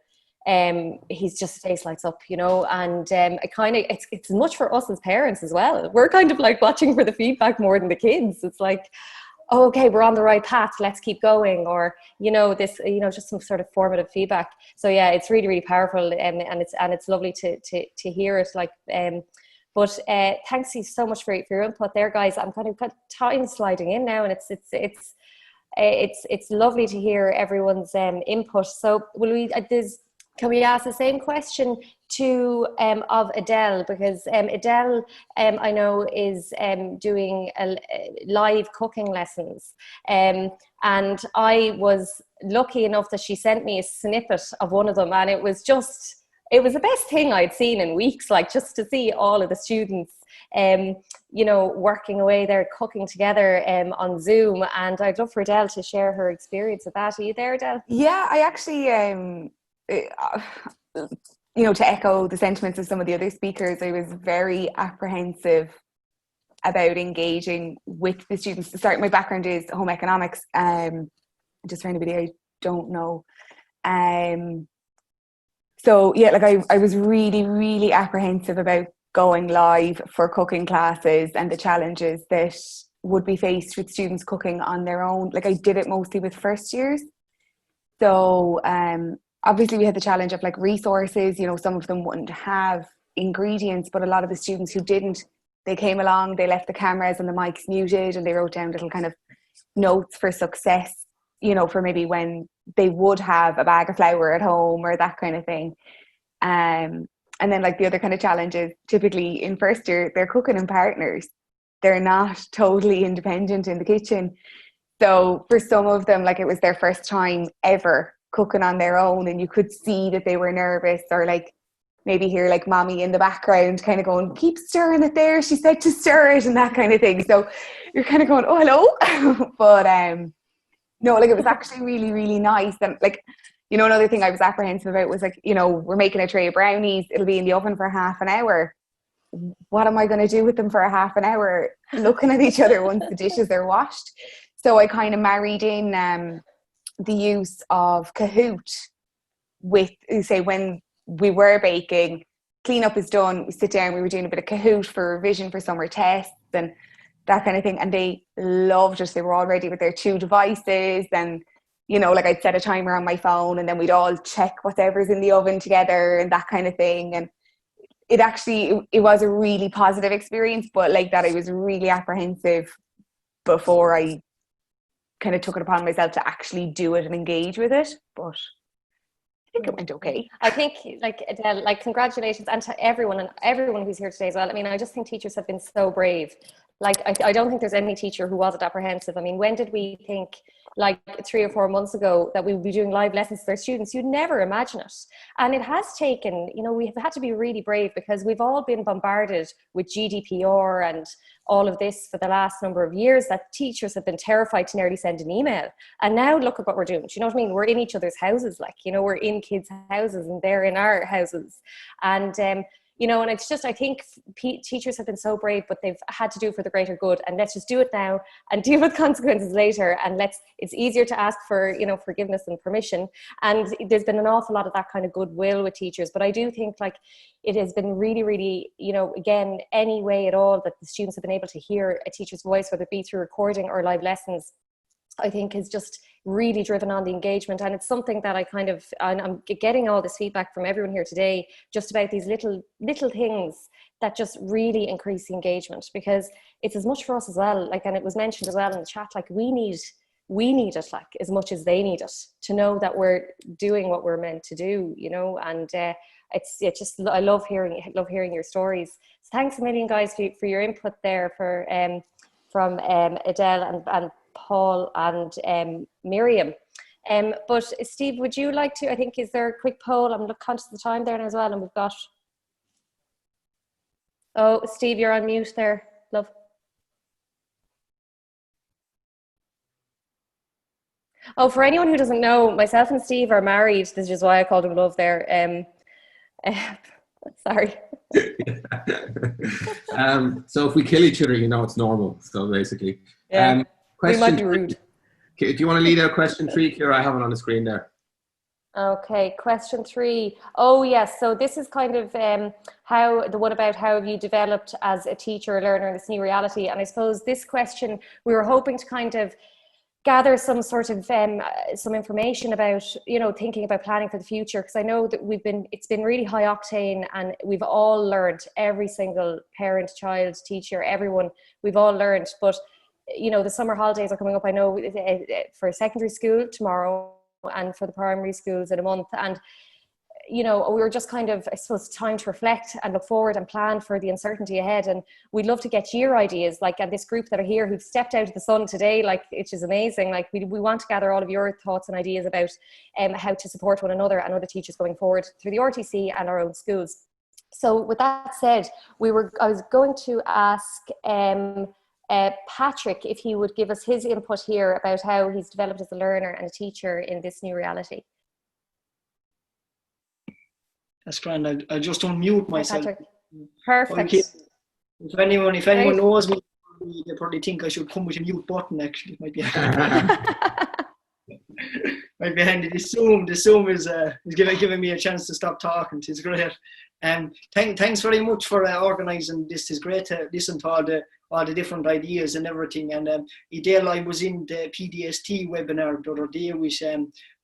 he's just, face lights up, you know. And it's much for us as parents as well. We're kind of like watching for the feedback more than the kids. It's like, oh, okay, we're on the right path, let's keep going, or, you know, this, you know, just some sort of formative feedback. So yeah, it's really, really powerful, and it's lovely to hear it. Like, but thanks you so much for your input there, guys. I'm kind of time sliding in now, and it's lovely to hear everyone's input. So can we ask the same question to of Adele, because Adele I know is doing live cooking lessons, and I was lucky enough that she sent me a snippet of one of them, and it was the best thing I'd seen in weeks, like just to see all of the students you know, working away there, cooking together on Zoom. And I'd love for Adele to share her experience with that. Are you there, Adele? Yeah, I actually you know, to echo the sentiments of some of the other speakers, I was very apprehensive about engaging with the students. To start, my background is home economics, just for anybody I don't know. So yeah, like I was really, really apprehensive about going live for cooking classes and the challenges that would be faced with students cooking on their own. Like, I did it mostly with first years. So obviously we had the challenge of like resources, you know, some of them wouldn't have ingredients, but a lot of the students who didn't, they came along, they left the cameras and the mics muted, and they wrote down little kind of notes for success, you know, for maybe when they would have a bag of flour at home or that kind of thing. And then like the other kind of challenges, typically in first year, they're cooking in partners. They're not totally independent in the kitchen. So for some of them, like it was their first time ever cooking on their own, and you could see that they were nervous, or like maybe hear like mommy in the background kind of going, keep stirring it there, she said to stir it, and that kind of thing. So you're kind of going, oh, hello. But no, like it was actually really, really nice. And like, you know, another thing I was apprehensive about was like, you know, we're making a tray of brownies, it'll be in the oven for half an hour. What am I going to do with them for a half an hour, looking at each other once the dishes are washed? So I kind of married in the use of Kahoot with, say, when we were baking, cleanup is done, we sit down, we were doing a bit of Kahoot for revision for summer tests and that kind of thing. And they loved it. They were all ready with their 2 devices, and, you know, like I'd set a timer on my phone, and then we'd all check whatever's in the oven together and that kind of thing. And it actually, it was a really positive experience, but like that I was really apprehensive before I kind of took it upon myself to actually do it and engage with it. But I think it went okay. I think, like Adele, like congratulations, and to everyone and everyone who's here today as well. I mean, I just think teachers have been so brave. Like, I don't think there's any teacher who wasn't apprehensive. I mean, when did we think, like 3 or 4 months ago, that we would be doing live lessons for our students? You'd never imagine it. And it has taken, you know, we've had to be really brave, because we've all been bombarded with GDPR and all of this for the last number of years, that teachers have been terrified to nearly send an email. And now look at what we're doing. Do you know what I mean? We're in each other's houses, like, you know, we're in kids' houses and they're in our houses. And, you know, and it's just, I think teachers have been so brave, but they've had to do it for the greater good. And let's just do it now and deal with consequences later. And it's easier to ask for, you know, forgiveness and permission. And there's been an awful lot of that kind of goodwill with teachers. But I do think, like, it has been really, really, you know, again, any way at all that the students have been able to hear a teacher's voice, whether it be through recording or live lessons, I think has just really driven on the engagement. And it's something that I'm getting all this feedback from everyone here today, just about these little things that just really increase the engagement, because it's as much for us as well. Like, and it was mentioned as well in the chat, like we need it, like, as much as they need it, to know that we're doing what we're meant to do, you know. And it's just, I love hearing your stories. So thanks a million, guys, for your input there, from Adele and Paul and Miriam. But Steve, would you like to, I think, is there a quick poll? I'm conscious of the time there as well, and we've got, oh, Steve, you're on mute there, love. Oh, for anyone who doesn't know, myself and Steve are married. This is why I called him love there. Sorry. So if we kill each other, you know, it's normal. So basically, yeah. We might be rude. Do you want to lead out question 3, Kira? I have it on the screen there. Okay, question 3. Oh yes, so this is kind of how have you developed as a teacher or learner in this new reality? And I suppose this question, we were hoping to kind of gather some sort of some information about, you know, thinking about planning for the future, because I know that it's been really high octane, and we've all learned, every single parent, child, teacher, everyone, we've all learned. But you know, the summer holidays are coming up, I know, for secondary school tomorrow and for the primary schools in a month. And, you know, we were just kind of, I suppose, time to reflect and look forward and plan for the uncertainty ahead. And we'd love to get your ideas, like, and this group that are here who've stepped out of the sun today, like, which is amazing. Like, we want to gather all of your thoughts and ideas about how to support one another and other teachers going forward through the RTC and our own schools. So with that said, I was going to ask Patrick if he would give us his input here about how he's developed as a learner and a teacher in this new reality. That's grand. I'll just unmute myself. Hi, perfect. Okay. If anyone knows me, they probably think I should come with a mute button. Actually, it might be might be handy. The Zoom is giving me a chance to stop talking. It's great. Thanks very much for organising this. It's great to listen to all the different ideas and everything. And Adele, I was in the PDST webinar the other day, which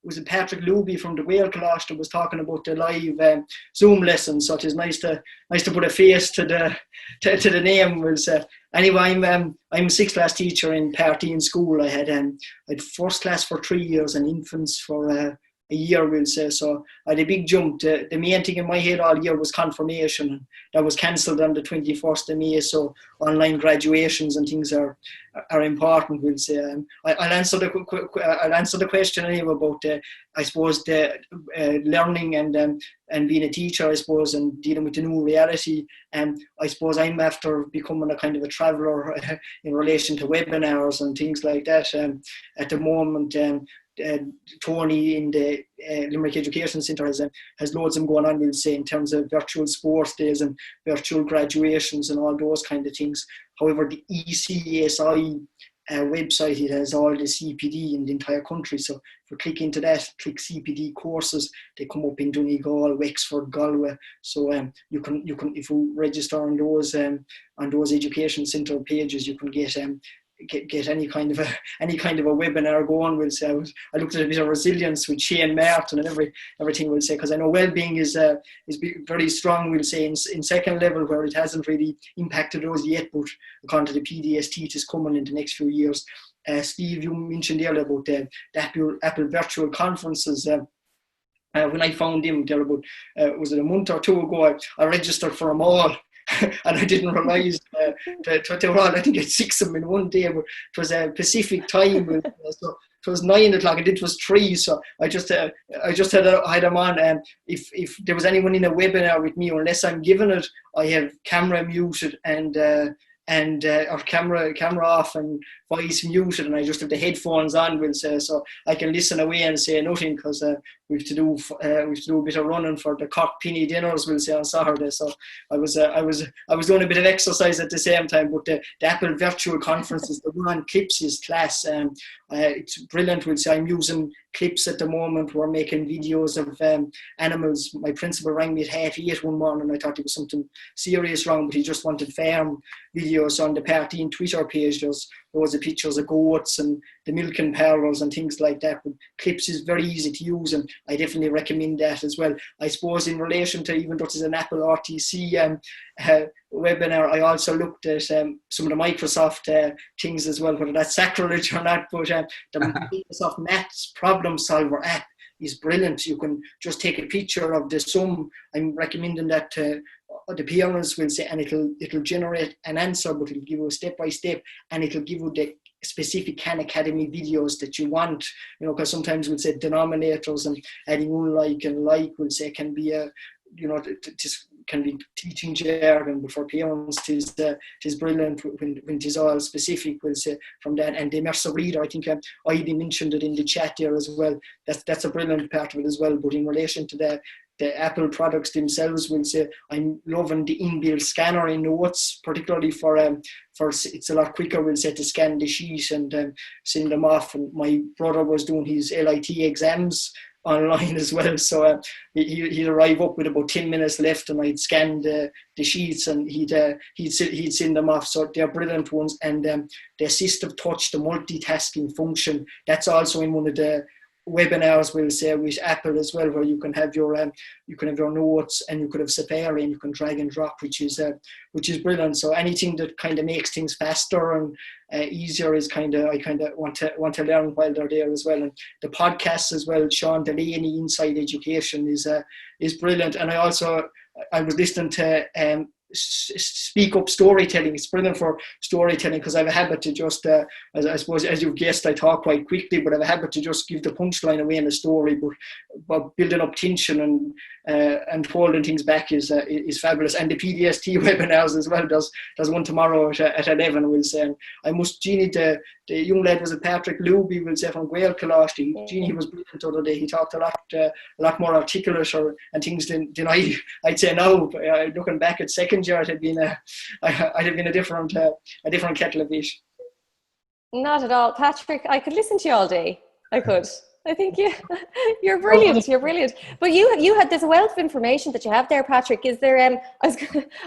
was it Patrick Luby from the Gael Clash that was talking about the live Zoom lessons. So it's nice to put a face to the name. Was anyway, I'm a sixth class teacher in Party in school. I had first class for 3 years and infants for a year, we'll say. So I had a big jump. The main thing in my head all year was confirmation. That was cancelled on the 21st of May. So online graduations and things are important, we'll say. I'll answer the question anyway about I suppose the learning and being a teacher, I suppose, and dealing with the new reality. I suppose I'm after becoming a kind of a traveller in relation to webinars and things like that. At the moment, Tony in the Limerick Education Centre has loads of them going on, we'll say, in terms of virtual sports days and virtual graduations and all those kind of things. However, the ECSI website, it has all the CPD in the entire country. So if you click into that, click CPD courses, they come up in Donegal, Wexford, Galway. So you can if you register on those education centre pages, you can get any kind of a webinar going. We'll say I looked at a bit of resilience with Shane Martin and everything, we'll say, because I know well-being is very strong, we'll say, in second level, where it hasn't really impacted us yet, but according to the PDST, it is coming in the next few years. Steve, you mentioned earlier about the Apple virtual conferences. When I found him there about was it a month or two ago, I registered for them all. And I didn't realise that they were all, I think it's 6 of them in one day, but it was a Pacific time, so it was 9 o'clock and it was 3, so I just had them on. If there was anyone in a webinar with me, unless I'm given it, I have camera muted and or camera off and voice muted, and I just have the headphones on, we'll say, so I can listen away and say nothing, because we've to do a bit of running for the Cork Penny dinners, we'll say, on Saturday. So I was doing a bit of exercise at the same time. But the Apple virtual conferences, the one on Clips is class. It's brilliant, we'll say. I'm using Clips at the moment. We're making videos of animals. My principal rang me at 8:30 one morning. I thought there was something serious wrong, but he just wanted farm videos on the Party and Twitter page. There's loads of pictures of goats and the milking parlours and things like that. But Clips is very easy to use, and I definitely recommend that as well. I suppose in relation to, even though it's an Apple RTC webinar, I also looked at some of the Microsoft things as well, whether that's sacrilege or not, but the Microsoft Maths Problem Solver app is brilliant. You can just take a picture of the sum. I'm recommending that to the parents, will say, and it'll generate an answer, but it'll give you a step by step, and it'll give you the specific Khan Academy videos that you want, because sometimes we'll say denominators and adding unlike and like, we'll say, can be just can be teaching jargon, but for parents it is brilliant when it is all specific, we'll say, from that. And the immersive reader, I think Ivy mentioned it in the chat there as well. That's a brilliant part of it as well. But in relation to the Apple products themselves, we'll say, I'm loving the inbuilt scanner in Notes, particularly for it's a lot quicker, we'll say, to scan the sheet and send them off. And my brother was doing his LIT exams online as well, so he'd arrive up with about 10 minutes left, and I'd scan the sheets, and he'd send them off. So they're brilliant ones. And the assistive touch, the multitasking function, that's also in one of the webinars, we'll say, with Apple as well, where you can have your notes, and you could have Safari, and you can drag and drop, which is brilliant. So anything that kind of makes things faster and easier is I want to learn while they're there as well. And the podcasts as well, Sean Delaney, Inside Education, is brilliant. And I was listening to Speak Up Storytelling. It's brilliant for storytelling, because I have a habit to just, I suppose, as you've guessed, I talk quite quickly, but I have a habit to just give the punchline away in a story. But building up tension and holding things back is fabulous. And the PDST webinars as well. There's one tomorrow at 11, we'll say. And I must, Jeannie, the young lad, was it Patrick Luby, we'll say, from Gael Clash. Jeannie was brilliant the other day. He talked a lot more articulate and things than I'd say now. But looking back at second year, I'd have been a different kettle of fish. Not at all, Patrick. I could listen to you all day. I could. I think you're brilliant. You're brilliant. But you had this wealth of information that you have there, Patrick. Is there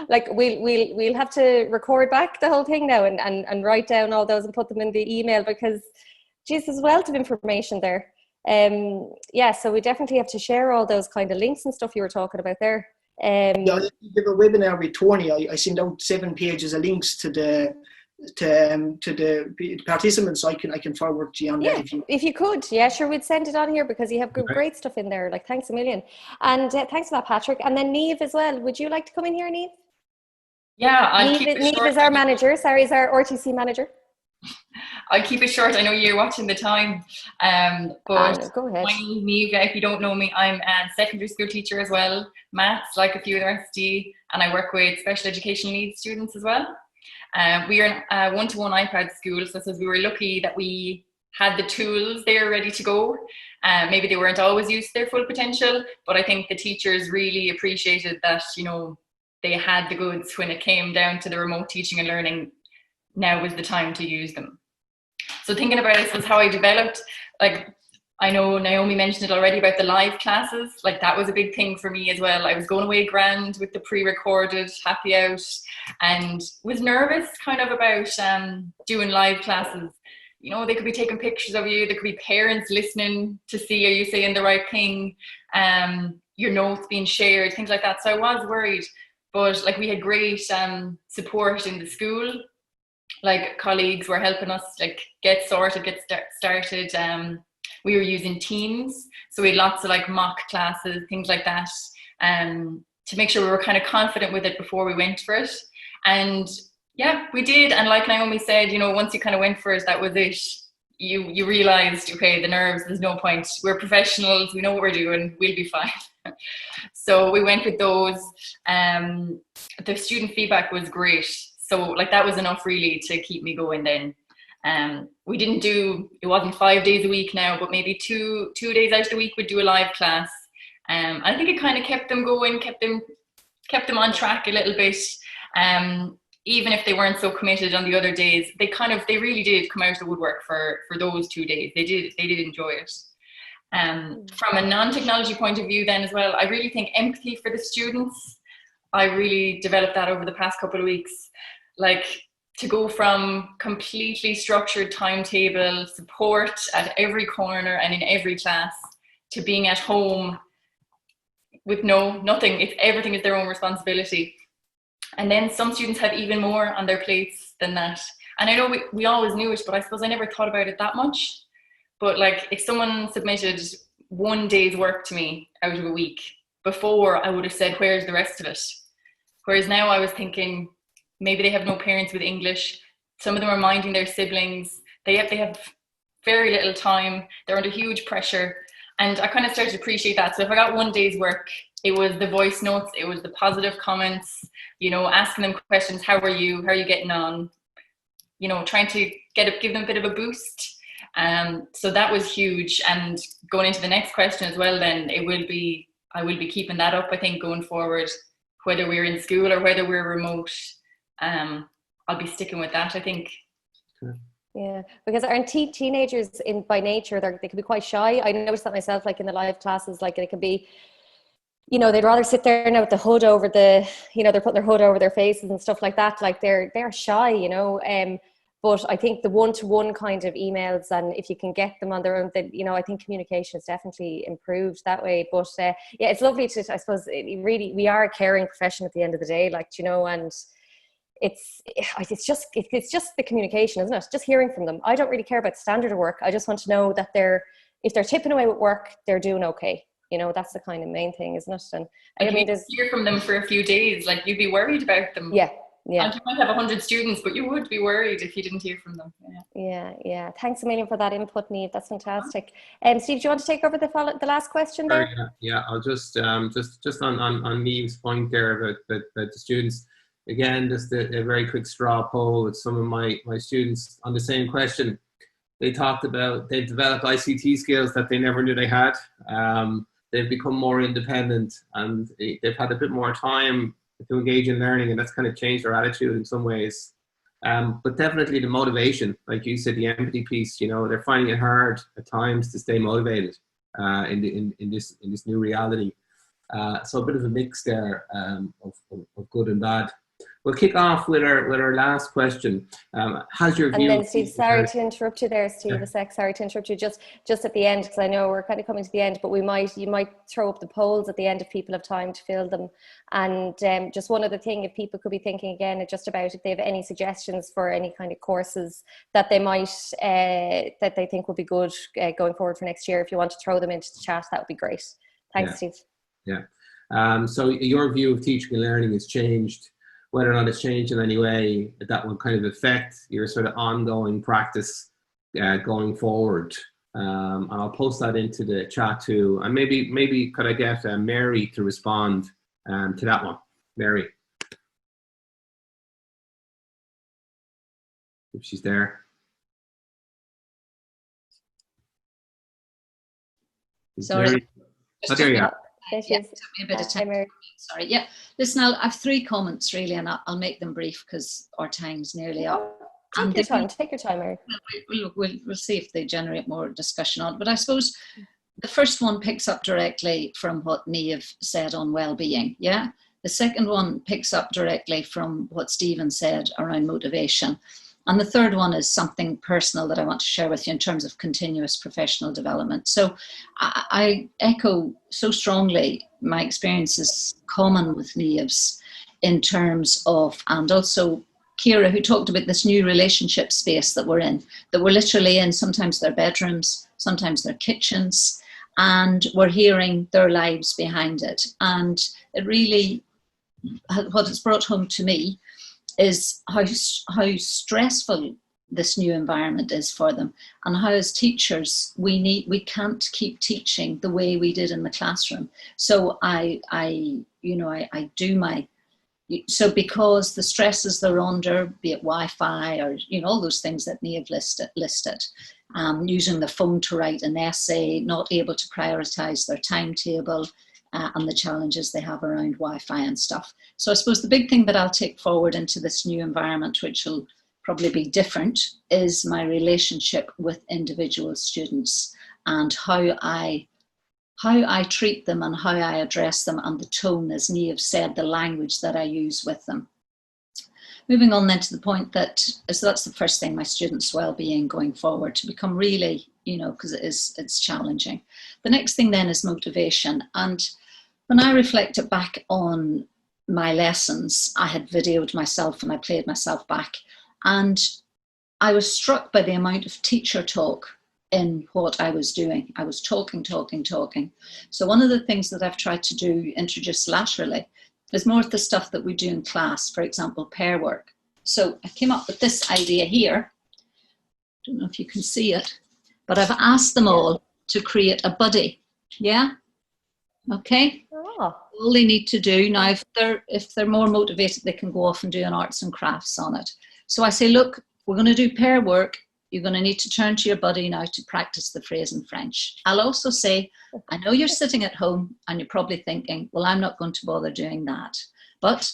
we'll have to record back the whole thing now and write down all those and put them in the email, because geez, there's a wealth of information there. Yeah, so we definitely have to share all those kind of links and stuff you were talking about there. Yeah, I give a webinar with Tony. I send out 7 pages of links to the participants. I can forward to you on that if you could. Yeah, sure, we'd send it on here because you have great stuff in there. Like, thanks a million. And thanks for that, Patrick. And then Niamh as well. Would you like to come in here, Niamh? Yeah, I'll keep it short. Niamh is our manager. Sorry, is our RTC manager. I'll keep it short. I know you're watching the time. But go ahead. My name is Niamh. If you don't know me, I'm a secondary school teacher as well, maths, like a few university, and I work with special education needs students as well. We are a one-to-one iPad school, so we were lucky that we had the tools there ready to go. Maybe they weren't always used to their full potential, but I think the teachers really appreciated that, you know, they had the goods when it came down to the remote teaching and learning. Now was the time to use them. So thinking about this was how I developed, like, I know Naomi mentioned it already about the live classes. Like, that was a big thing for me as well. I was going away grand with the pre-recorded happy out and was nervous kind of about doing live classes. You know, they could be taking pictures of you. There could be parents listening to see, are you saying the right thing? Your notes being shared, things like that. So I was worried, but like, we had great support in the school. Like, colleagues were helping us like get started. We were using Teams, so we had lots of like mock classes, things like that, to make sure we were kind of confident with it before we went for it. And yeah, we did. And like Naomi said, you know, once you kind of went for it, that was it. You realized, okay, the nerves, there's no point. We're professionals, we know what we're doing, we'll be fine. So we went with those. The student feedback was great. So like, that was enough really to keep me going then. We didn't do, it wasn't 5 days a week now, but maybe two days out of the week we'd do a live class. I think it kind of kept them going, kept them on track a little bit. Even if they weren't so committed on the other days, they really did come out of the woodwork for those 2 days. They did enjoy it. From a non-technology point of view then as well, I really think empathy for the students, I really developed that over the past couple of weeks. Like, to go from completely structured timetable, support at every corner and in every class, to being at home with nothing. Everything is their own responsibility. And then some students have even more on their plates than that. And I know we always knew it, but I suppose I never thought about it that much. But like, if someone submitted 1 day's work to me out of a week, before I would have said, where's the rest of it? Whereas now I was thinking, maybe they have no parents with English. Some of them are minding their siblings. They have very little time. They're under huge pressure. And I kind of started to appreciate that. So if I got 1 day's work, it was the voice notes, it was the positive comments, you know, asking them questions. How are you? How are you getting on? You know, trying to give them a bit of a boost. So that was huge. And going into the next question as well, then I will be keeping that up, I think, going forward, whether we're in school or whether we're remote. I'll be sticking with that, I think. Yeah, because aren't teenagers by nature, they can be quite shy. I noticed that myself, like in the live classes, like it can be, you know, they'd rather sit there now with the hood over they're putting their hood over their faces and stuff like that. Like they're shy, you know. But I think the one-to-one kind of emails, and if you can get them on their own, then, you know, I think communication is definitely improved that way. But yeah, it's lovely to, I suppose, we are a caring profession at the end of the day, like, you know, and it's just the communication, isn't it? Just hearing from them. I don't really care about the standard of work. I just want to know that if they're tipping away with work, they're doing okay. You know, that's the kind of main thing, isn't it? And I mean, hear from them for a few days, like, you'd be worried about them. Yeah. And you might have 100 students, but you would be worried if you didn't hear from them. Yeah. Thanks a million for that input, Niamh. That's fantastic. Steve, do you want to take over the last question there? Yeah. I'll just on Niamh's point there about the students. Again, just a very quick straw poll with some of my students on the same question. They talked about they've developed ICT skills that they never knew they had. They've become more independent, and they've had a bit more time to engage in learning, and that's kind of changed their attitude in some ways. But definitely the motivation, like you said, the empathy piece, you know, they're finding it hard at times to stay motivated in this new reality. So a bit of a mix there of good and bad. We'll kick off with our last question. Has your view? And then Steve, sorry to interrupt you there, Steve. A sec, sorry to interrupt you just at the end, because I know we're kind of coming to the end, but you might throw up the polls at the end if people have time to fill them. And just one other thing, if people could be thinking again, just about if they have any suggestions for any kind of courses that they might that they think would be good going forward for next year, if you want to throw them into the chat, that would be great. Thanks, Steve. Yeah. So your view of teaching and learning has changed. Whether or not it's changed in any way, that will kind of affect your sort of ongoing practice going forward. And I'll post that into the chat too. And maybe could I get Mary to respond to that one? Mary, if she's there. Sorry. Mary? Oh, there you are. Yeah, took me a bit of time. Sorry. Yeah. Listen, I have 3 comments really, and I'll make them brief because our time's nearly up. Take your time, Mary. We'll see if they generate more discussion on it. But I suppose the first one picks up directly from what Niamh said on well-being. Yeah. The second one picks up directly from what Stephen said around motivation. And the third one is something personal that I want to share with you in terms of continuous professional development. So I echo so strongly my experience is common with Niamh's in terms of, and also Ciara, who talked about this new relationship space that we're in, that we're literally in. Sometimes their bedrooms, sometimes their kitchens, and we're hearing their lives behind it. And it really, what it's brought home to me is how stressful this new environment is for them, and how as teachers we can't keep teaching the way we did in the classroom. So I do my, so because the stresses they're under, be it Wi-Fi or all those things that Niamh listed, using the phone to write an essay, not able to prioritize their timetable, and the challenges they have around Wi-Fi and stuff. So I suppose the big thing that I'll take forward into this new environment, which will probably be different, is my relationship with individual students and how I treat them and how I address them, and the tone, as Niamh said, the language that I use with them. Moving on then to the point that, so that's the first thing, my students' well-being going forward, to become really, because it's challenging. The next thing then is motivation. And when I reflected back on my lessons, I had videoed myself and I played myself back, and I was struck by the amount of teacher talk in what I was doing. I was talking. So one of the things that I've tried to do, introduce laterally, is more of the stuff that we do in class, for example, pair work. So I came up with this idea here. Don't know if you can see it, but I've asked them all to create a buddy. Yeah? Okay? Oh. All they need to do now, if they're more motivated, they can go off and do an arts and crafts on it. So I say, look, we're going to do pair work. You're going to need to turn to your buddy now to practice the phrase in French. I'll also say, I know you're sitting at home and you're probably thinking, well, I'm not going to bother doing that. But,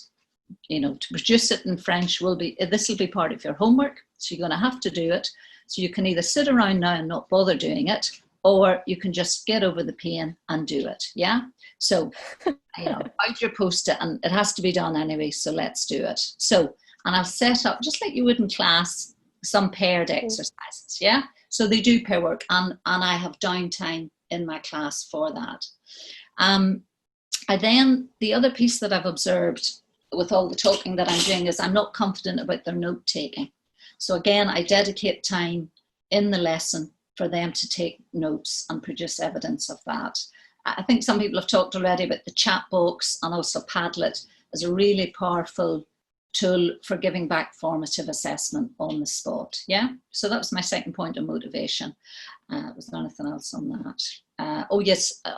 to produce it in French this will be part of your homework. So you're going to have to do it. So you can either sit around now and not bother doing it, or you can just get over the pain and do it. Yeah. So, out your post-it, and it has to be done anyway. So let's do it. So, and I'll set up, just like you would in class, some paired exercises. Yeah. So they do pair work, and I have downtime in my class for that. The other piece that I've observed with all the talking that I'm doing is I'm not confident about their note taking. So again, I dedicate time in the lesson for them to take notes and produce evidence of that. I think some people have talked already about the chat box and also Padlet as a really powerful tool for giving back formative assessment on the spot. Yeah, so that was my second point of motivation. Was there anything else on that?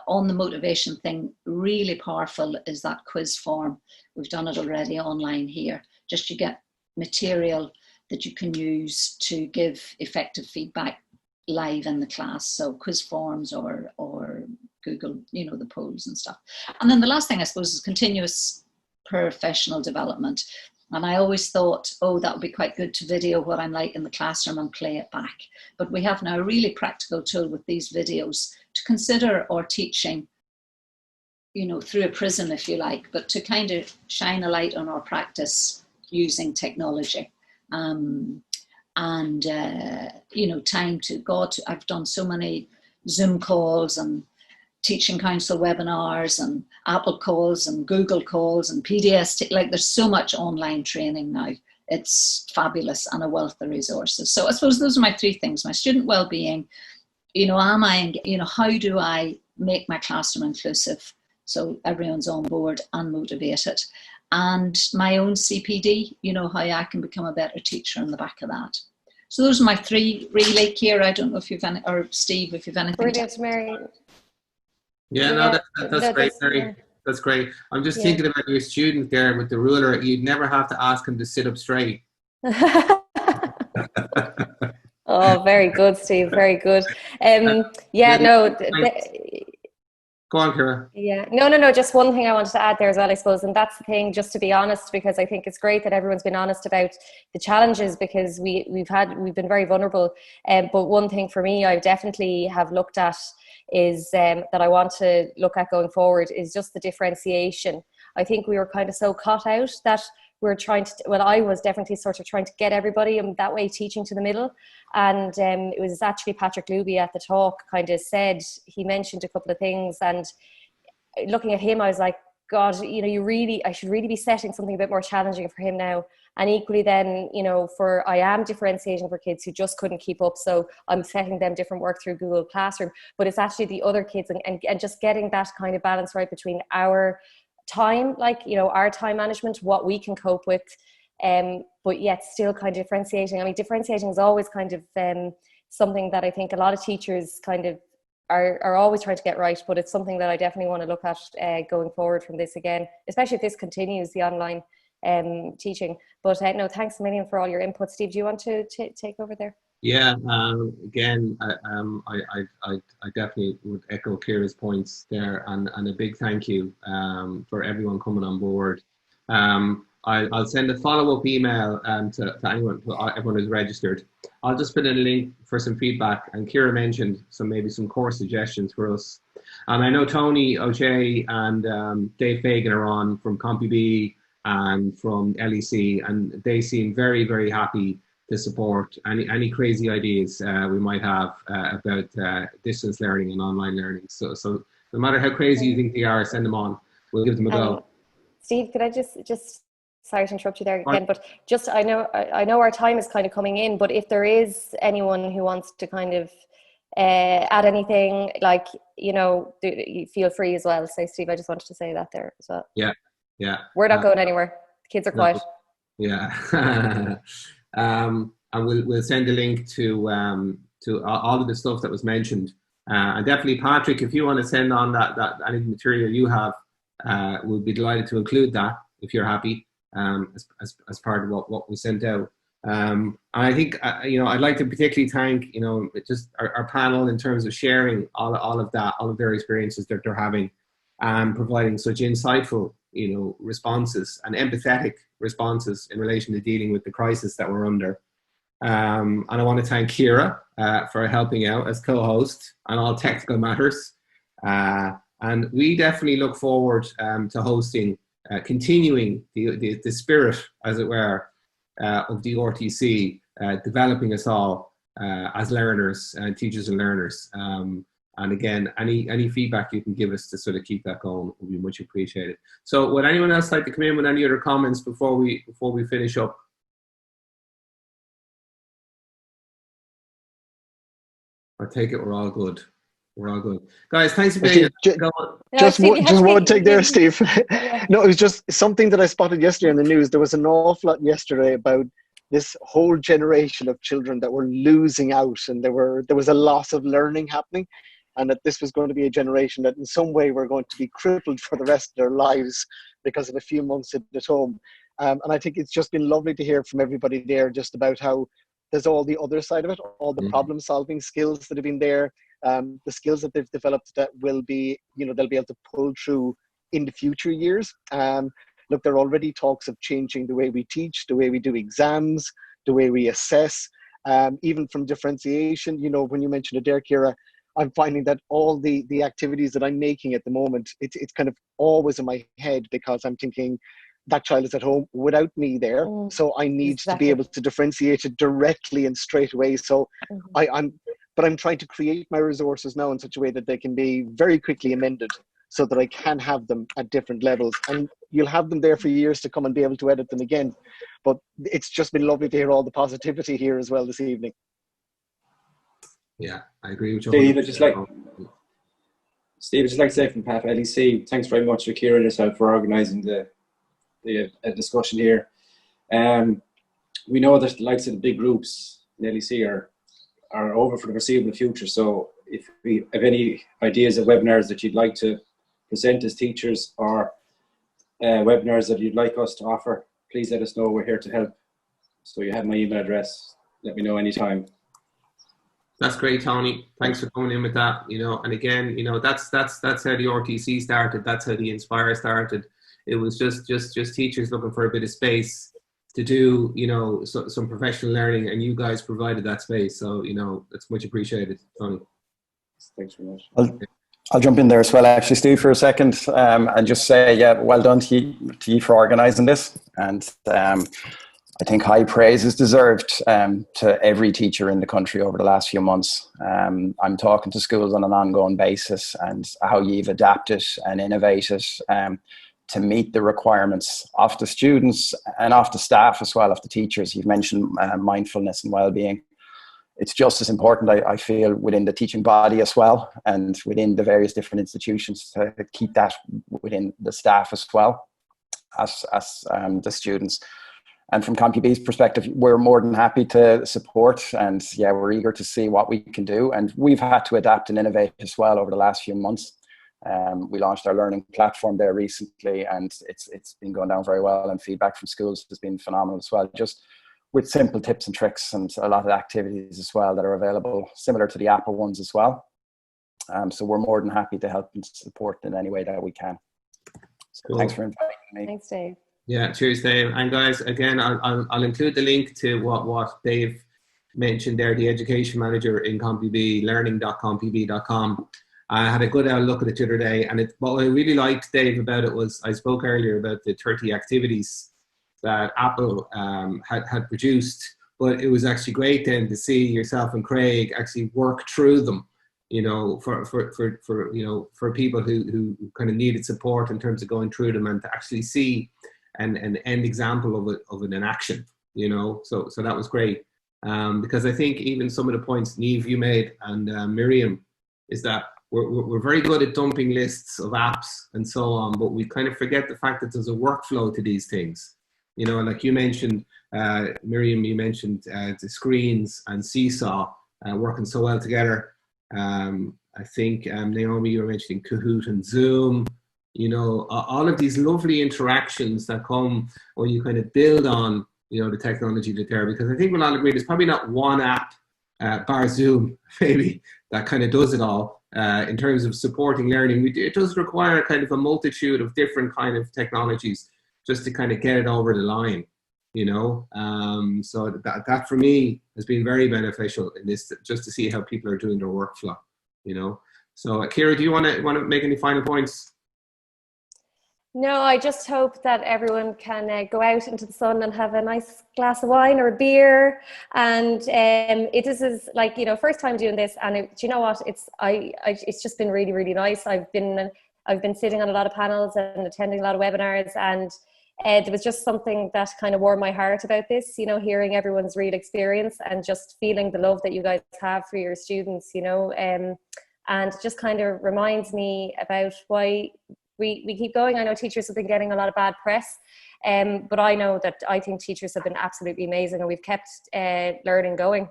On the motivation thing, really powerful is that quiz form. We've done it already online here. Just you get material that you can use to give effective feedback live in the class. So quiz forms or Google, the polls and stuff. And then the last thing I suppose is continuous professional development. And I always thought, that would be quite good to video what I'm like in the classroom and play it back. But we have now a really practical tool with these videos to consider our teaching through a prism, if you like, but to kind of shine a light on our practice using technology. And, time to go to, I've done so many Zoom calls and Teaching Council webinars and Apple calls and Google calls and PDS, like there's so much online training now. It's fabulous and a wealth of resources. So I suppose those are my three things: my student well-being, how do I make my classroom inclusive so everyone's on board and motivated, and my own CPD, how I can become a better teacher on the back of that. So those are my three, really. Ciara, I don't know if you've any, or Steve, if you've anything. Brilliant, Mary. Yeah, no, that's great, Mary. That's great. I'm just thinking about your student there with the ruler. You'd never have to ask him to sit up straight. Oh, very good, Steve. Very good. Go on, Ciara. Yeah, no. Just one thing I wanted to add there as well, I suppose, and that's the thing. Just to be honest, because I think it's great that everyone's been honest about the challenges, because we've been very vulnerable. But one thing for me, I definitely have looked at is that I want to look at going forward is just the differentiation. I think we were kind of so caught out that we're trying to, I was definitely sort of trying to get everybody that way teaching to the middle. And it was actually Patrick Luby at the talk kind of said, he mentioned a couple of things, and looking at him, I was like, God, I should really be setting something a bit more challenging for him now. And equally then, I am differentiating for kids who just couldn't keep up. So I'm setting them different work through Google Classroom, but it's actually the other kids and just getting that kind of balance right between our time, our time management, what we can cope with, but yet still kind of differentiating. I mean, differentiating is always kind of something that I think a lot of teachers kind of are always trying to get right, but it's something that I definitely want to look at going forward from this again, especially if this continues, the online teaching. But no, thanks a million for all your input. Steve, do you want to take over there? Yeah, again, I definitely would echo Ciara's points there, and a big thank you for everyone coming on board. I'll send a follow-up email to everyone who's registered. I'll just put in a link for some feedback, and Ciara mentioned maybe some course suggestions for us. And I know Tony O'Shea and Dave Fagan are on from CompuB and from LEC, and they seem very, very happy to support any crazy ideas we might have about distance learning and online learning. So no matter how crazy you think they are, send them on. We'll give them a go. Steve, could I just sorry to interrupt you there again, but just I know our time is kind of coming in, but if there is anyone who wants to kind of add anything, feel free as well. Say, Steve, I just wanted to say that there as well. Yeah. We're not going anywhere. The kids are quiet. Yeah. And we'll send a link to all of the stuff that was mentioned. And definitely, Patrick, if you want to send on that any material you have, we'll be delighted to include that if you're happy as part of what we sent out. And I think I'd like to particularly thank just our panel in terms of sharing all of that, all of their experiences that they're having, and providing such insightful responses and empathetic responses in relation to dealing with the crisis that we're under. And I want to thank Ciara for helping out as co-host on all technical matters. And we definitely look forward to hosting, continuing the spirit, as it were, of the RTC, developing us all as learners and teachers and learners. And again, any feedback you can give us to sort of keep that going will be much appreciated. So would anyone else like to come in with any other comments before we finish up? I take it we're all good. We're all good. Guys, thanks for being here. Just one take there, Steve. No, it was just something that I spotted yesterday in the news. There was an awful lot yesterday about this whole generation of children that were losing out, and there was a loss of learning happening, and that this was going to be a generation that in some way were going to be crippled for the rest of their lives because of a few months at home. And I think it's just been lovely to hear from everybody there just about how there's all the other side of it, all the problem solving skills that have been there, the skills that they've developed that will be, they'll be able to pull through in the future years. Look, there are already talks of changing the way we teach, the way we do exams, the way we assess, even from differentiation. When you mentioned it there, Ciara, I'm finding that all the activities that I'm making at the moment, it's kind of always in my head, because I'm thinking that child is at home without me there. So I need to be able to differentiate it directly and straight away. So I'm trying to create my resources now in such a way that they can be very quickly amended, so that I can have them at different levels. And you'll have them there for years to come and be able to edit them again. But it's just been lovely to hear all the positivity here as well this evening. Yeah, I agree with you. Steve, I'd just like to say from PAF LEC, thanks very much, Akira and yourself, for organising the discussion here. We know that the likes of the big groups in LEC are over for the foreseeable future. So if we have any ideas of webinars that you'd like to present as teachers, or webinars that you'd like us to offer, please let us know. We're here to help. So you have my email address. Let me know anytime. That's great, Tony. Thanks for coming in with that. And again, that's how the RTC started. That's how the Inspire started. It was just teachers looking for a bit of space to do, some professional learning, and you guys provided that space. So, it's much appreciated, Tony. Thanks very much. I'll jump in there as well, actually, Steve, for a second, and just say, yeah, well done to you for organising this. And I think high praise is deserved to every teacher in the country over the last few months. I'm talking to schools on an ongoing basis, and how you've adapted and innovated to meet the requirements of the students and of the staff as well, of the teachers. You've mentioned mindfulness and well-being. It's just as important, I feel, within the teaching body as well, and within the various different institutions, to keep that within the staff as well as the students. And from CompuB's perspective, we're more than happy to support, and yeah, we're eager to see what we can do. And we've had to adapt and innovate as well over the last few months. We launched our learning platform there recently, and it's been going down very well, and feedback from schools has been phenomenal as well, just with simple tips and tricks and a lot of activities as well that are available, similar to the Apple ones as well. So we're more than happy to help and support in any way that we can. So cool. Thanks for inviting me. Thanks, Dave. Yeah, cheers, Dave. And guys, again, I'll include the link to what Dave mentioned there, the education manager in CompuB, learning.compub.com. I had a good look at it the other day, and what I really liked, Dave, about it was, I spoke earlier about the 30 activities that Apple had produced, but it was actually great then to see yourself and Craig actually work through them, for people who kind of needed support in terms of going through them, and to actually see an end example of it in action, so that was great. Because I think even some of the points, Niamh, you made, and Miriam, is that we're very good at dumping lists of apps and so on, but we kind of forget the fact that there's a workflow to these things. Like you mentioned, Miriam, you mentioned the screens and Seesaw working so well together. I think, Naomi, you were mentioning Kahoot and Zoom. All of these lovely interactions that come when you kind of build on, the technology that's there. Because I think we'll all agree there's probably not one app, bar Zoom, maybe, that kind of does it all. In terms of supporting learning, it does require kind of a multitude of different kind of technologies just to kind of get it over the line, So that for me has been very beneficial in this, just to see how people are doing their workflow, So Akira, do you want to make any final points? No, I just hope that everyone can go out into the sun and have a nice glass of wine or a beer. And this is like, first time doing this, and do you know what? It's just been really, really nice. I've been sitting on a lot of panels and attending a lot of webinars, and there was just something that kind of warmed my heart about this. Hearing everyone's real experience and just feeling the love that you guys have for your students. And it just kind of reminds me about why we keep going. I know teachers have been getting a lot of bad press, but I think teachers have been absolutely amazing, and we've kept learning going,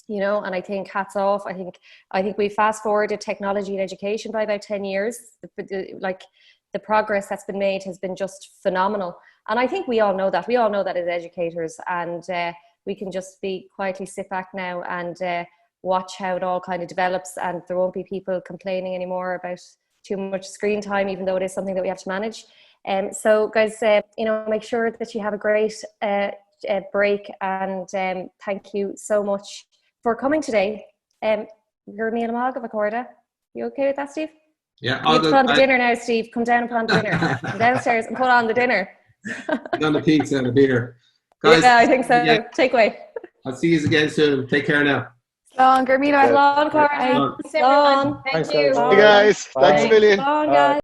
and I think hats off. I think we fast forwarded technology in education by about 10 years. The progress that's been made has been just phenomenal. And I think we all know that. We all know that as educators, and we can just quietly sit back now and watch how it all kind of develops, and there won't be people complaining anymore about too much screen time, even though it is something that we have to manage. So guys, make sure that you have a great break, and thank you so much for coming today. Your meal mog of a corda. You okay with that, Steve? Yeah. You put on the dinner now, Steve. Come down upon the dinner. Come downstairs and put on the dinner. On the pizza and a beer. Guys, yeah, I think so. Yeah. Take away. I'll see you again soon. Take care now. Longer, Long, Cara. Thanks, everyone. Thank you. Hey guys, thanks a million. Long, guys.